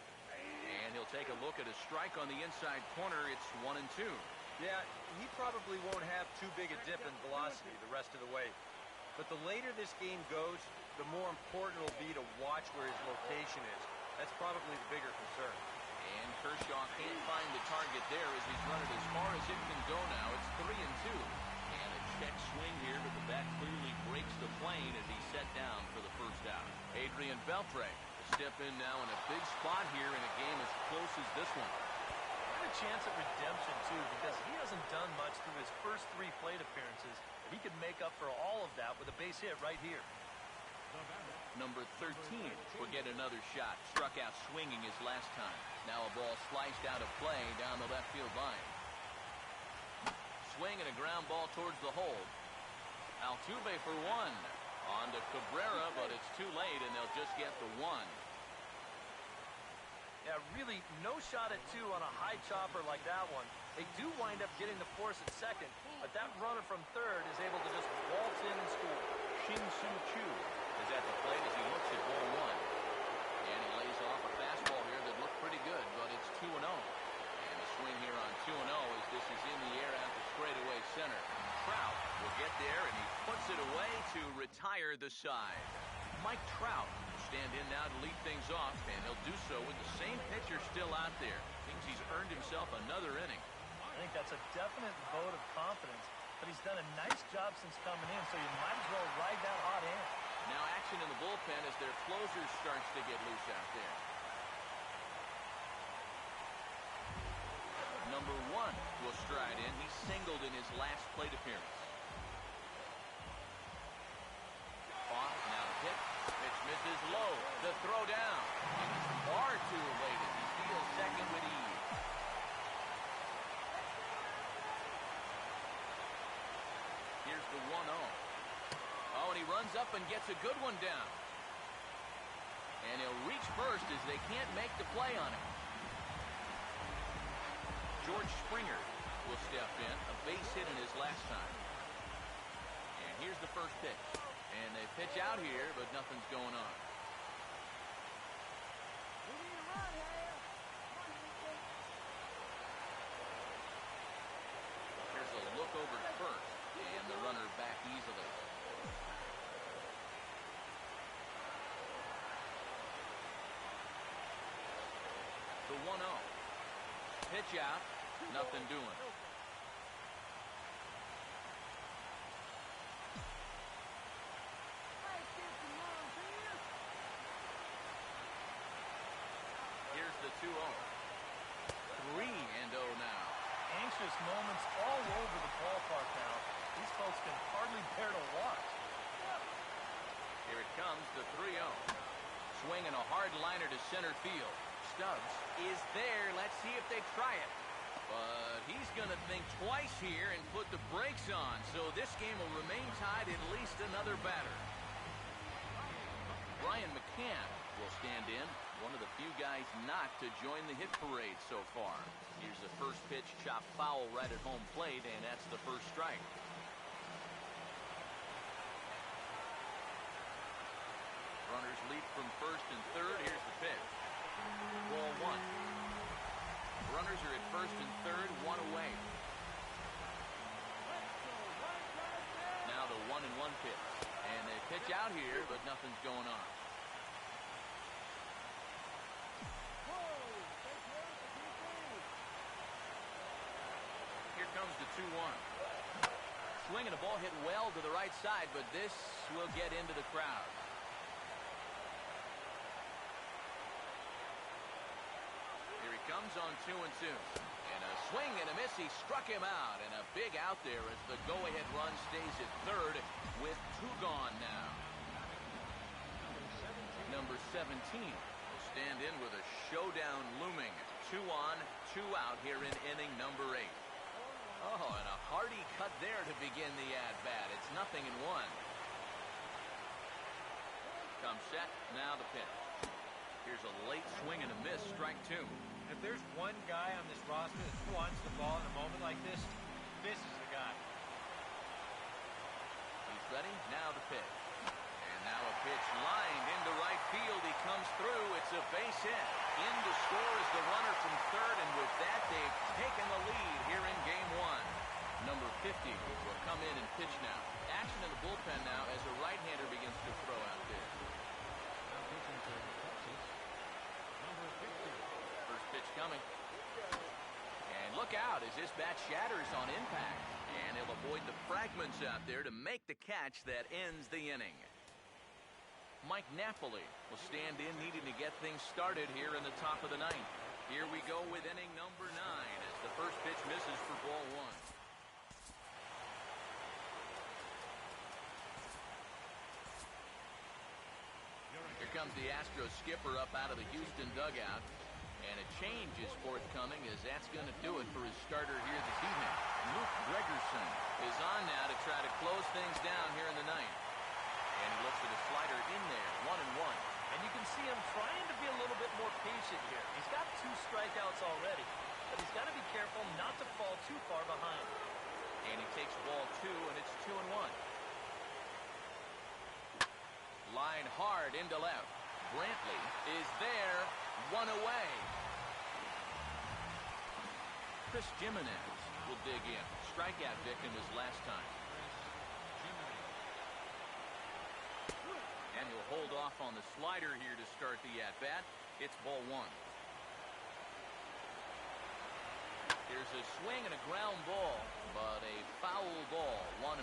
And he'll take a look at a strike on the inside corner. It's 1-2. Yeah, he probably won't have too big a dip in velocity the rest of the way. But the later this game goes, the more important it'll be to watch where his location is. That's probably the bigger concern. And Kershaw can't find the target there as he's run it as far as it can go now. It's 3-2. And a check swing here, but the bat clearly breaks the plane as he's set down for the first out. Adrian Beltre will step in now in a big spot here in a game as close as this one. A chance at redemption too, because he hasn't done much through his first 3 plate appearances. He could make up for all of that with a base hit right here. Number 13 will get another shot. Struck out swinging his last time. Now a ball sliced out of play down the left field line. Swing and a ground ball towards the hole. Altuve for 1. On to Cabrera, but it's too late, and they'll just get the 1. Yeah, really no shot at 2 on a high chopper like that one. They do wind up getting the force at second, but that runner from third is able to just waltz in and score. Shin-Soo Choo is at the plate as he looks at ball 1. And he lays off a fastball here that looked pretty good, but it's 2-0. And the swing here on 2-0 as this is in the air at the straightaway center. Trout will get there, and he puts it away to retire the side. Mike Trout will stand in now to lead things off, and he'll do so with the same pitcher still out there. Seems he's earned himself another inning. I think that's a definite vote of confidence, but he's done a nice job since coming in, so you might as well ride that hot hand. Now action in the bullpen as their closer starts to get loose out there. Number 1 will stride in. He singled in his last plate appearance. Off, now the pitch. Pitch misses low. The throw down. And it's far too late as he steals second with ease. Here's the 1-0. Oh, and he runs up and gets a good one down. And he'll reach first as they can't make the play on him. George Springer will step in. A base hit in his last time. And here's the first pitch. And they pitch out here, but nothing's going on. Here's a look over to first, and the runner back easily. The 1-0. Pitch out, nothing doing. Here's the 2-0. 3-0 now. Anxious moments all over the ballpark now. These folks can hardly bear to watch. Here it comes, the 3-0. Swinging a hard liner to center field. Stubbs is there. Let's see if they try it. But he's going to think twice here and put the brakes on. So this game will remain tied at least another batter. Brian McCann will stand in. One of the few guys not to join the hit parade so far. Here's the first pitch, chopped foul right at home plate, and that's the first strike. Runners leap from first and third. Here's the pitch. Ball 1. Runners are at first and third, 1 away. Now the 1-1 pitch. And they pitch out here, but nothing's going on. Here comes the 2-1. Swinging a ball hit well to the right side, but this will get into the crowd. Here he comes on 2-2. And a swing and a miss. He struck him out. And a big out there as the go-ahead run stays at third with 2 gone now. Number 17 will stand in with a showdown looming. 2 on, 2 out here in inning number 8. Oh, and a hearty cut there to begin the at-bat. It's 0-1. Comes set, now the pitch. Here's a late swing and a miss, strike 2. If there's one guy on this roster that wants the ball in a moment like this, this is the guy. He's ready, now the pitch. And now a pitch lined into right field. He comes through. It's a base hit. In to score is the runner from third, and with that, they've taken the lead here in game 1. Number 50 will come in and pitch now. Action in the bullpen now as a right-hander begins to throw out there. Now pitching for Texas, number 50. First pitch coming. And look out as this bat shatters on impact. And he'll avoid the fragments out there to make the catch that ends the inning. Mike Napoli will stand in, needing to get things started here in the top of the 9th. Here we go with inning number 9 as the first pitch misses for ball 1. Here comes the Astros skipper up out of the Houston dugout. And a change is forthcoming as that's going to do it for his starter here this evening. Luke Gregerson is on now to try to close things down here in the 9th. And he looks for the slider in there, 1-1. And you can see him trying to be a little bit more patient here. He's got 2 strikeouts already, but he's got to be careful not to fall too far behind. And he takes ball 2, and it's 2-1. Line hard into left. Brantley is there, 1 away. Chris Jimenez will dig in. Strikeout victim his last time. And he'll hold off on the slider here to start the at-bat. It's ball 1. Here's a swing and a ground ball, but a foul ball, 1-1.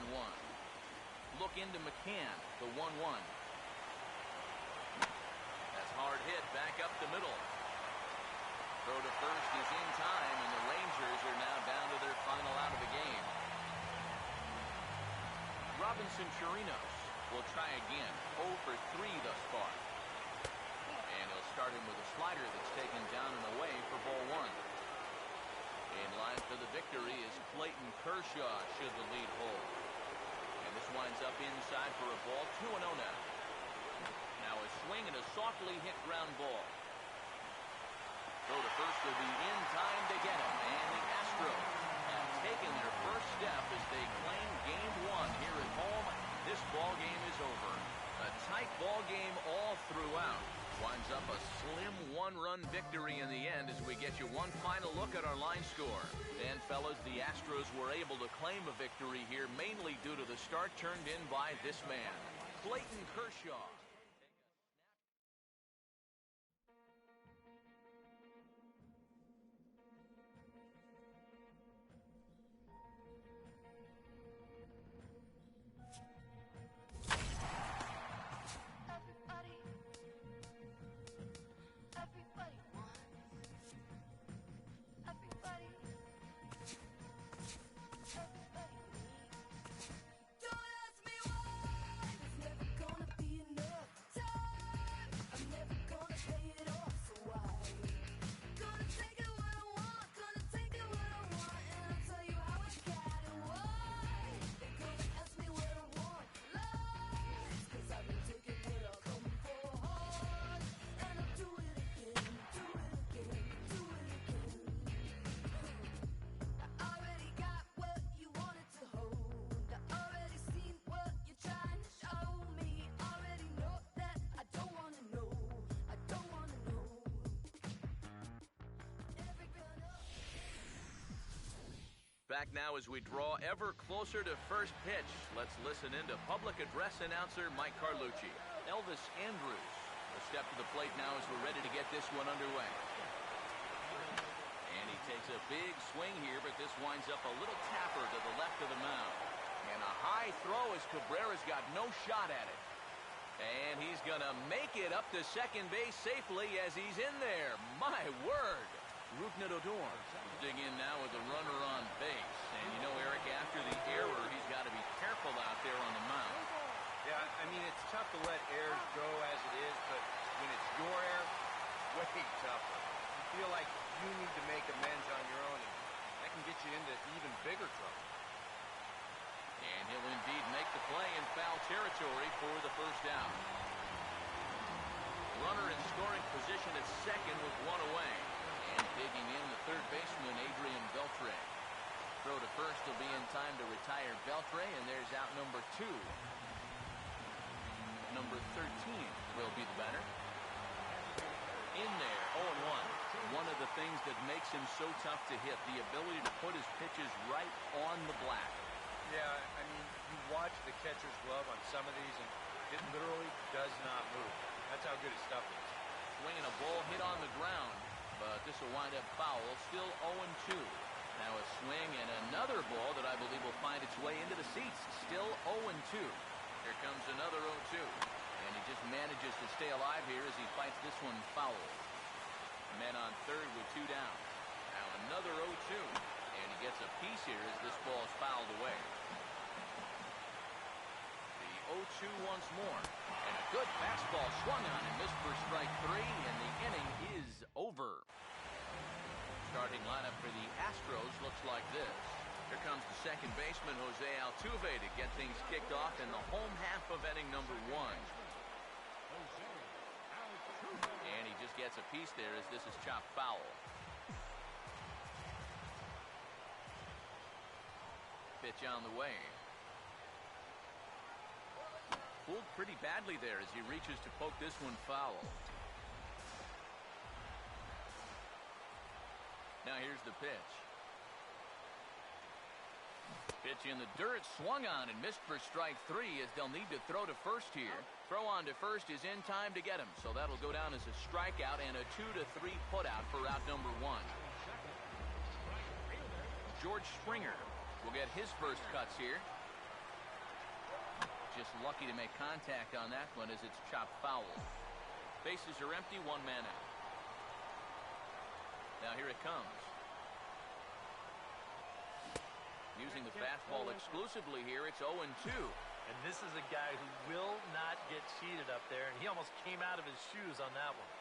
Look into McCann, the 1-1. That's hard hit back up the middle. Throw to first is in time, and the Rangers are now down to their final out of the game. Robinson Chirinos will try again. 0 for 3 thus far. And he'll start him with a slider that's taken down and away for ball 1. In line for the victory is Clayton Kershaw should the lead hold. And this winds up inside for a ball, 2-0 now. Now a swing and a softly hit ground ball. Throw to first will be in time to get him. And the Astros one-run victory in the end as we get you one final look at our line score. And, fellas, the Astros were able to claim a victory here, mainly due to the start turned in by this man, Clayton Kershaw. Back now as we draw ever closer to first pitch. Let's listen in to public address announcer Mike Carlucci. Elvis Andrews will step to the plate now as we're ready to get this one underway. And he takes a big swing here, but this winds up a little tapper to the left of the mound. And a high throw as Cabrera's got no shot at it. And he's going to make it up to second base safely as he's in there. My word. Rougned Odor dig in now with the runner on base. And you know, Eric, after the error, he's got to be careful out there on the mound. Yeah, I mean, it's tough to let errors go as it is, but when it's your error, way tougher. You feel like you need to make amends on your own, and that can get you into even bigger trouble. And he'll indeed make the play in foul territory for the first out. Runner in scoring position at second with one away. And digging in the third baseman, Adrian Beltre. Throw to first will be in time to retire Beltre, and there's out number 2. Number 13 will be the batter. In there, 0-1. One of the things that makes him so tough to hit, the ability to put his pitches right on the black. Yeah, I mean, you watch the catcher's glove on some of these, and it literally does not move. That's how good his stuff is. Swinging a ball hit on the ground, but this will wind up foul. Still 0-2. Now a swing and another ball that I believe will find its way into the seats. Still 0-2. Here comes another 0-2. And he just manages to stay alive here as he fights this one foul. Men on third with 2 down. Now another 0-2. And he gets a piece here as this ball is fouled away. The 0-2 once more. And a good fastball swung on and missed for strike 3. And the inning is over. Starting lineup for the Astros looks like this. Here comes the second baseman, Jose Altuve, to get things kicked off in the home half of inning number 1. And he just gets a piece there as this is chopped foul. Pitch on the way. Pulled pretty badly there as he reaches to poke this one foul. Now here's the pitch. Pitch in the dirt, swung on and missed for strike 3 as they'll need to throw to first here. Throw on to first is in time to get him, so that'll go down as a strikeout and a 2-3 putout for out number 1. George Springer will get his first cuts here. Just lucky to make contact on that one as it's chopped foul. Bases are empty, 1 man out. Now here it comes. Using the fastball exclusively here, it's 0-2. And this is a guy who will not get cheated up there, and he almost came out of his shoes on that one.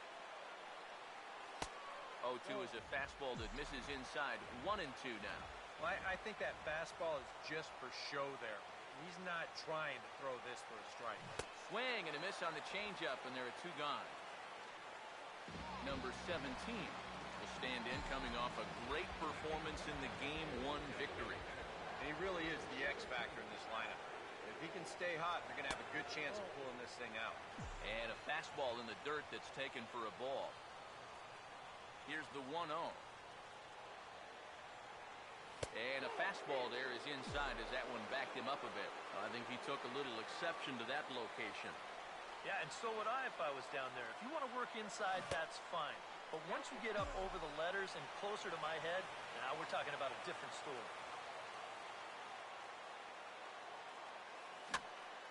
0-2 is a fastball that misses inside. 1-2 now. Well, I think that fastball is just for show there. He's not trying to throw this for a strike. Swing and a miss on the changeup, and there are 2 gone. Number 17 will stand in, coming off a great performance in the Game 1 victory. And he really is the X factor in this lineup. If he can stay hot, they're going to have a good chance of pulling this thing out. And a fastball in the dirt that's taken for a ball. Here's the 1-0. And a fastball there is inside as that one backed him up a bit. I think he took a little exception to that location. Yeah, and so would I if I was down there. If you want to work inside, that's fine. But once you get up over the letters and closer to my head, now we're talking about a different story.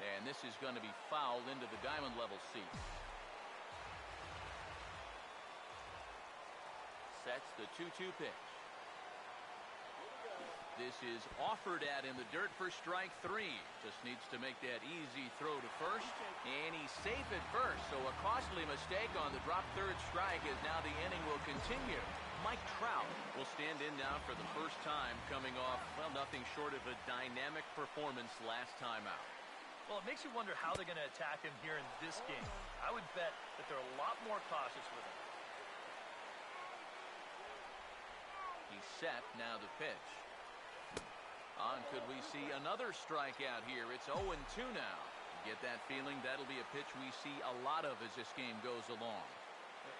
And this is going to be fouled into the diamond level seats. Sets the 2-2 pitch. This is offered at in the dirt for strike 3. Just needs to make that easy throw to first. And he's safe at first, so a costly mistake on the drop third strike as now the inning will continue. Mike Trout will stand in now for the first time, coming off, well, nothing short of a dynamic performance last time out. Well, it makes you wonder how they're going to attack him here in this game. I would bet that they're a lot more cautious with him. He's set, now the pitch. Could we see another strikeout here? It's 0-2 now. Get that feeling that'll be a pitch we see a lot of as this game goes along.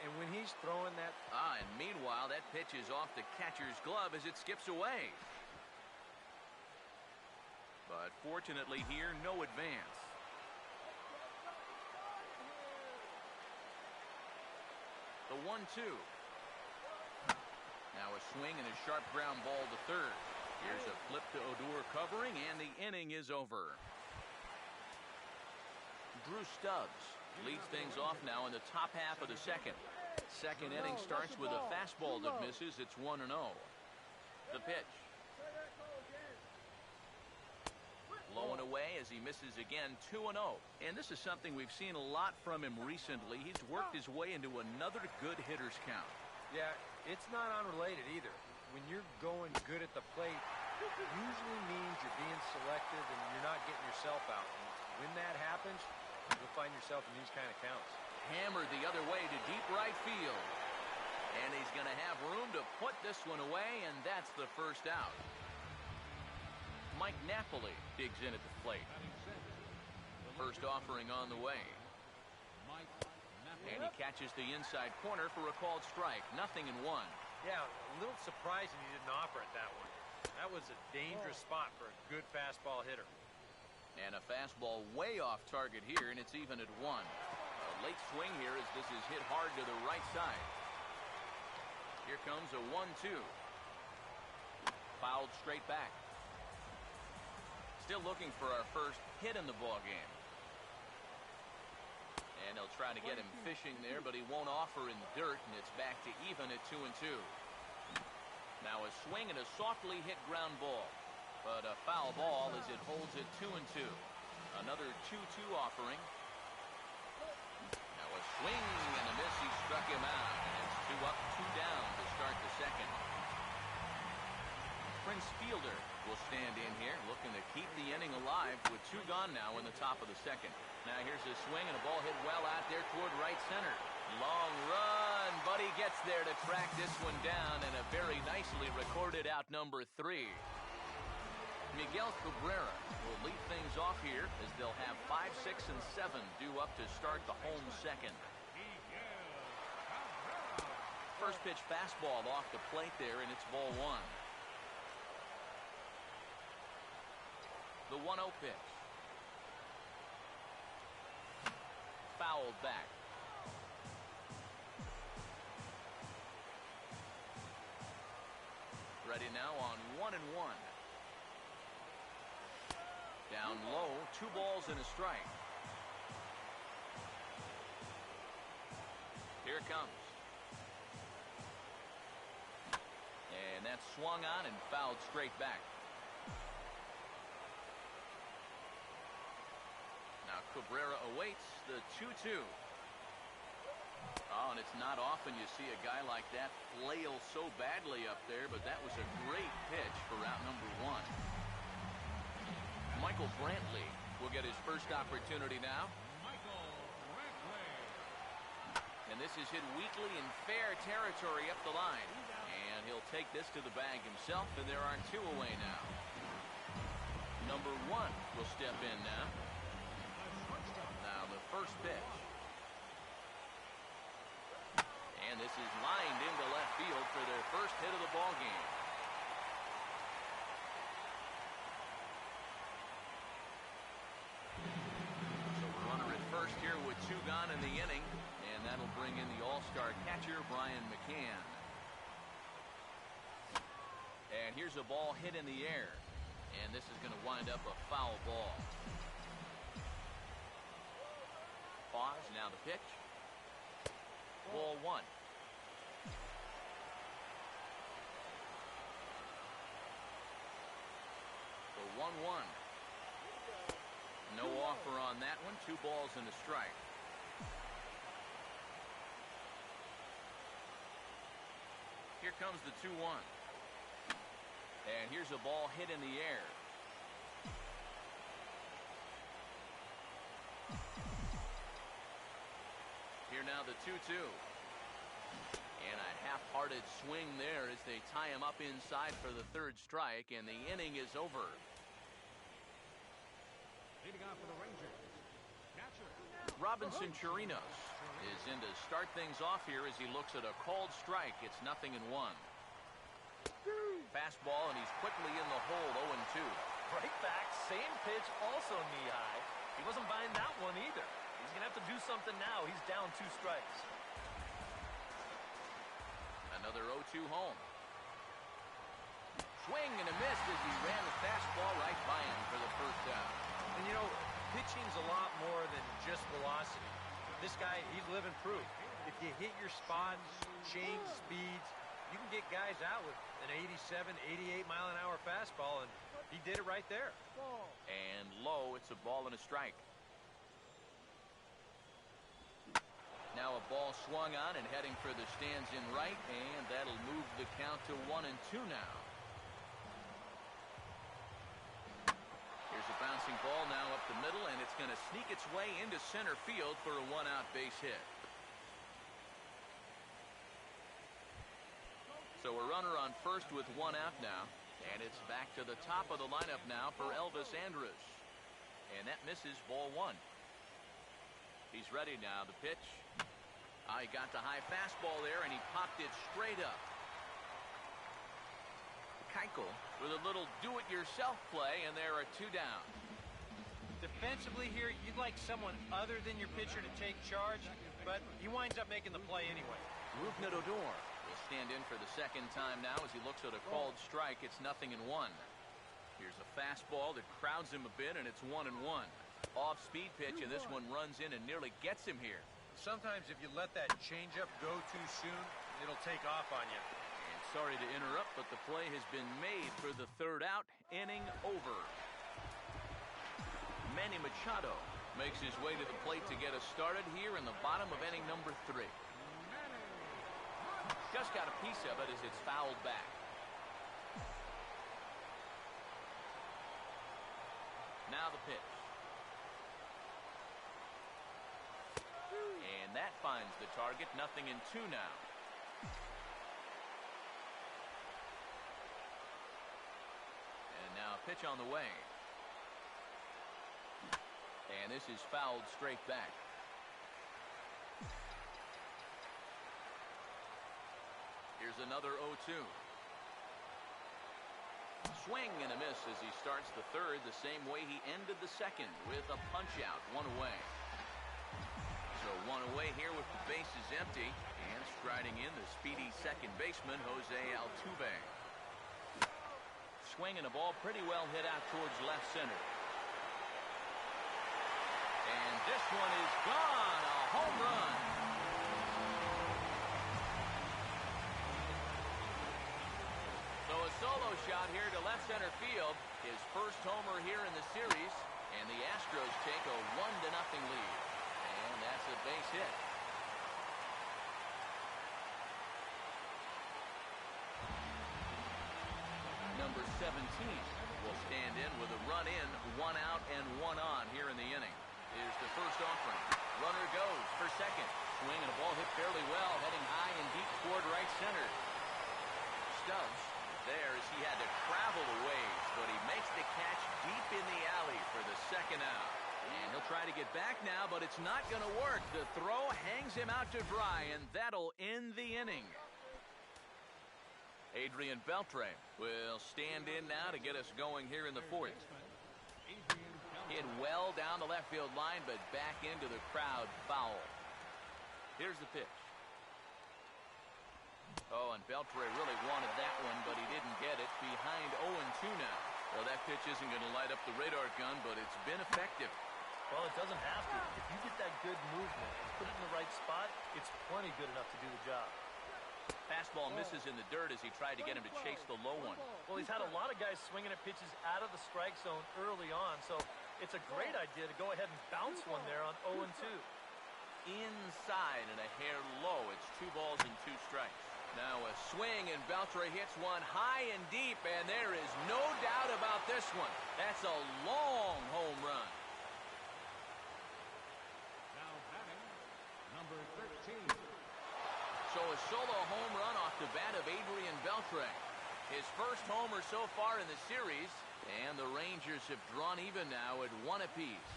And when he's throwing that... And meanwhile, that pitch is off the catcher's glove as it skips away. But fortunately here, no advance. The 1-2. Now a swing and a sharp ground ball to third. Here's a flip to Odor covering, and the inning is over. Drew Stubbs leads things off now in the top half of the second. Second inning starts with a fastball that misses. It's 1-0. The pitch. Low and away as he misses again, 2-0. And this is something we've seen a lot from him recently. He's worked his way into another good hitter's count. Yeah, it's not unrelated either. When you're going good at the plate, it usually means you're being selective and you're not getting yourself out. And when that happens, you'll find yourself in these kind of counts. Hammered the other way to deep right field. And he's going to have room to put this one away, and that's the first out. Mike Napoli digs in at the plate. First offering on the way. And he catches the inside corner for a called strike. 0-1. Yeah, a little surprising he didn't offer it that one. That was a dangerous spot for a good fastball hitter. And a fastball way off target here, and it's even at 1. A late swing here as this is hit hard to the right side. Here comes a 1-2. Fouled straight back. Still looking for our first hit in the ball game. And they'll try to get him fishing there, but he won't offer in the dirt, and it's back to even at 2-2. Now a swing and a softly hit ground ball, but a foul ball as it holds at 2-2. Another 2-2 offering. Now a swing and a miss. He struck him out, and it's 2 up, 2 down to start the second. Prince Fielder will stand in here, looking to keep the inning alive with 2 gone now in the top of the second. Now here's a swing and a ball hit well out there toward right center. Long run, but he gets there to track this one down, and a very nicely recorded out number 3. Miguel Cabrera will lead things off here as they'll have 5, 6, and 7 due up to start the home second. First pitch fastball off the plate there, and it's ball 1. The 1-0 pitch. Fouled back. Ready now on 1-1. Down low, 2 balls and a strike. Here it comes. And that's swung on and fouled straight back. Now Cabrera awaits the 2-2. Oh, and it's not often you see a guy like that flail so badly up there, but that was a great pitch for out number 1. Michael Brantley will get his first opportunity now. And this is hit weakly in fair territory up the line. And he'll take this to the bag himself, and there are 2 away now. Number 1 will step in now. Now the first pitch. And And this is lined into left field for their first hit of the ball game. So the runner at first here with 2 gone in the inning, and that'll bring in the all-star catcher, Brian McCann. And here's a ball hit in the air, and this is going to wind up a foul ball. Pause, now the pitch. Ball 1. The 1-1. No offer on that one. 2 balls and a strike. Here comes the 2-1. And here's a ball hit in the air. Here now the 2-2. And a half-hearted swing there as they tie him up inside for the 3rd strike, and the inning is over. Leading off for the Rangers, catcher Robinson Chirinos is in to start things off here as he looks at a called strike. It's 0-1. Fastball, and he's quickly in the hole, 0-2. Right back, same pitch, also knee high. He wasn't buying that one either. He's going to have to do something now. He's down 2 strikes. Another 0-2 home. Swing and a miss as he ran the fastball right by him for the first out. And you know, pitching's a lot more than just velocity. This guy, he's living proof. If you hit your spot, change speeds, you can get guys out with an 87, 88 mile an hour fastball, and he did it right there. And low, it's a ball and a strike. Now a ball swung on and heading for the stands in right, and that'll move the count to 1-2 now. Here's a bouncing ball now up the middle, and it's going to sneak its way into center field for a 1-out base hit. So a runner on first with 1 out now, and it's back to the top of the lineup now for Elvis Andrus. And that misses, ball 1. He's ready now, the pitch. He got the high fastball there, and he popped it straight up. Keuchel with a little do-it-yourself play, and there are 2 down. Defensively here, you'd like someone other than your pitcher to take charge, but he winds up making the play anyway. Rougned Odor will stand in for the 2nd time now as he looks at a called strike. It's 0-1. Here's a fastball that crowds him a bit, and it's 1-1. Off-speed pitch, and this one runs in and nearly gets him here. Sometimes if you let that changeup go too soon, it'll take off on you. And sorry to interrupt, but the play has been made for the 3rd out. Inning over. Manny Machado makes his way to the plate to get us started here in the bottom of inning number 3. Just got a piece of it as it's fouled back. Now the pitch. And that finds the target. 0-2 now. And now a pitch on the way. And this is fouled straight back. Here's another 0-2. Swing and a miss as he starts the 3rd the same way he ended the 2nd with a punch out, 1 away. So 1 away here with the bases empty, and striding in the speedy 2nd baseman Jose Altuve. Swing and a ball pretty well hit out towards left center. And this one is gone, a home run. So a solo shot here to left center field, his first homer here in the series, and the Astros take a 1-0 lead. And that's a base hit. Number 17 will stand in with a run in, 1 out and 1 on here in the inning. Is the first offering. Runner goes for 2nd. Swing and a ball hit fairly well, heading high and deep toward right center. Stubbs there as he had to travel a ways, but he makes the catch deep in the alley for the 2nd out. And he'll try to get it back now, but it's not going to work. The throw hangs him out to dry, and that'll end the inning. Adrian Beltre will stand in now to get us going here in the fourth. Hit well down the left field line, but back into the crowd, foul. Here's the pitch. Oh, and Beltre really wanted that one, but he didn't get it. Behind 0-2 now. Well, that pitch isn't going to light up the radar gun, but it's been effective. Well, it doesn't have to. If you get that good movement and put it in the right spot, it's plenty good enough to do the job. Fastball misses in the dirt as he tried to get him to chase the low one. Well, he's had a lot of guys swinging at pitches out of the strike zone early on, so it's a great idea to go ahead and bounce one there on 0-2. Inside and a hair low. It's 2 balls and 2 strikes. Now a swing, and Beltre hits one high and deep, and there is no doubt about this one. That's a long home run. Now batting, number 13. So a solo home run off the bat of Adrian Beltre. His first homer so far in the series, and the Rangers have drawn even now at 1 apiece.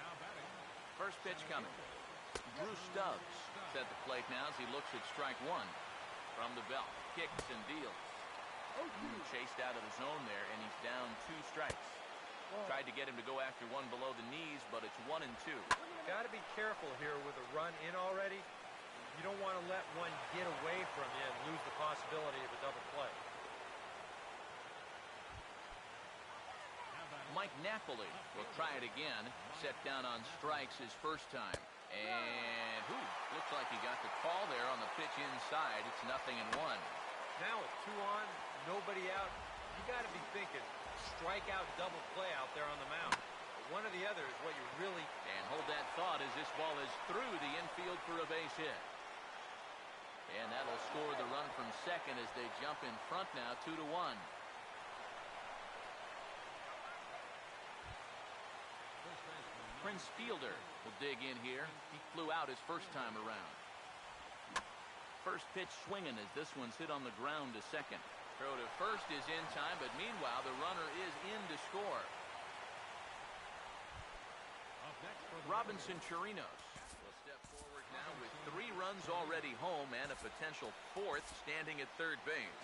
Now batting, First pitch coming. Drew Stubbs at the plate now as he looks at strike 1. From the belt, kicks and deals. Chased out of the zone there, and he's down 2 strikes. Tried to get him to go after one below the knees, but it's 1-2. Got to be careful here with a run in already. You don't want to let one get away from you and lose the possibility of a double play. Mike Napoli will try it again. Set down on strikes his first time. And looks like he got the call there on the pitch inside. It's 0-1. Now with 2 on, nobody out, you got to be thinking strikeout, double play out there on the mound. One or the other is what you really... And hold that thought as this ball is through the infield for a base hit. And that'll score the run from second as they jump in front now, 2-1. Prince Fielder will dig in here. He flew out his first time around. First pitch swinging as this one's hit on the ground to second. Throw to first is in time, but meanwhile the runner is in to score. Robinson Chirinos will step forward now with 3 runs already home and a potential 4th standing at third base.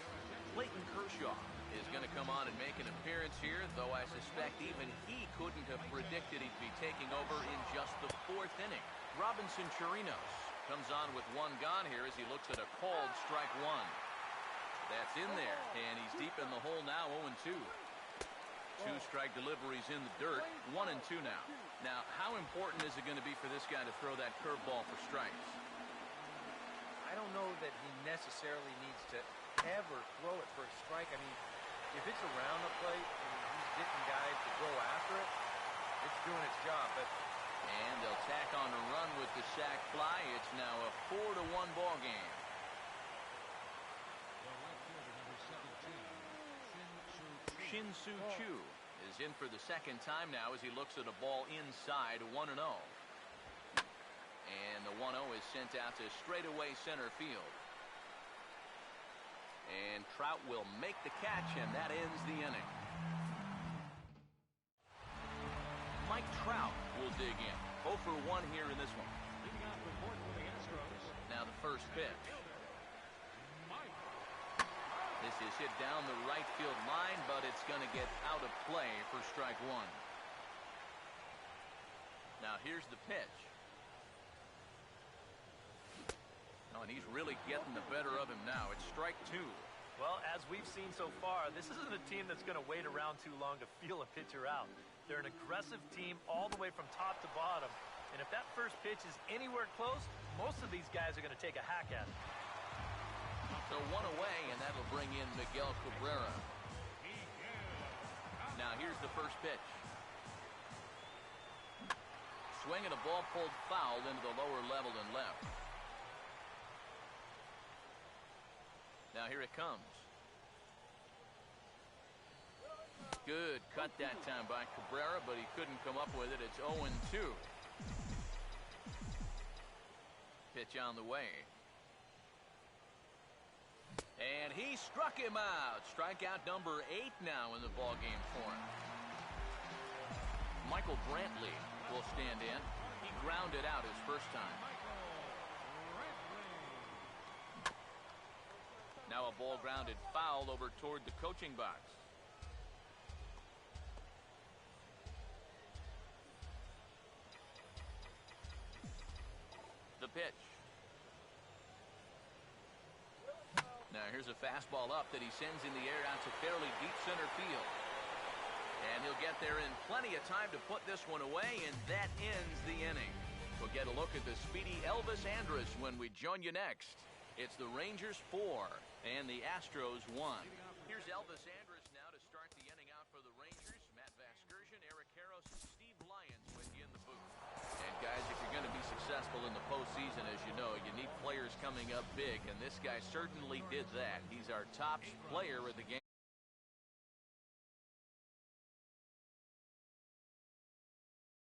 Clayton Kershaw is going to come on and make an appearance here, though I suspect even he couldn't have predicted he'd be taking over in just the 4th inning. Robinson Chirinos comes on with 1 gone here as he looks at a called strike 1. That's in there, and he's deep in the hole now, 0-2. 2 strike deliveries in the dirt, 1-2 now. Now, how important is it going to be for this guy to throw that curveball for strikes? I don't know that he necessarily needs to ever throw it for a strike. I mean, if it's around the plate and he's getting guys to go after it, it's doing its job. But and they'll tack on a run with the sac fly. It's now a 4-1 ball game. Shin-Soo Choo is in for the second time now as he looks at a ball inside, 1-0. And the 1-0 is sent out to straightaway center field. And Trout will make the catch, and that ends the inning. Mike Trout will dig in. 0 for 1 here in this one. Leading off the fourth for the Astros. Now the first pitch. This is hit down the right field line, but it's going to get out of play for strike 1. Now here's the pitch. Oh, and he's really getting the better of him now. It's strike 2. Well, as we've seen so far, this isn't a team that's going to wait around too long to feel a pitcher out. They're an aggressive team all the way from top to bottom. And if that first pitch is anywhere close, most of these guys are going to take a hack at it. So 1 away, and that'll bring in Miguel Cabrera. Now here's the first pitch. Swing and a ball pulled foul into the lower level and left. Now here it comes. Good cut that time by Cabrera, but he couldn't come up with it. It's 0-2. Pitch on the way. And he struck him out. Strikeout number 8 now in the ballgame for him. Michael Brantley will stand in. He grounded out his first time. Now a ball grounded foul over toward the coaching box. The pitch. Now here's a fastball up that he sends in the air out to fairly deep center field. And he'll get there in plenty of time to put this one away, and that ends the inning. We'll get a look at the speedy Elvis Andrus when we join you next. It's the Rangers 4 and the Astros 1. Here's Elvis Andrus now to start the inning out for the Rangers. Matt Vasgersian, Eric Harros, and Steve Lyons with you in the booth. And guys, if you're going to be successful in the postseason, as you know, you need players coming up big, and this guy certainly did that. He's our top player of the game.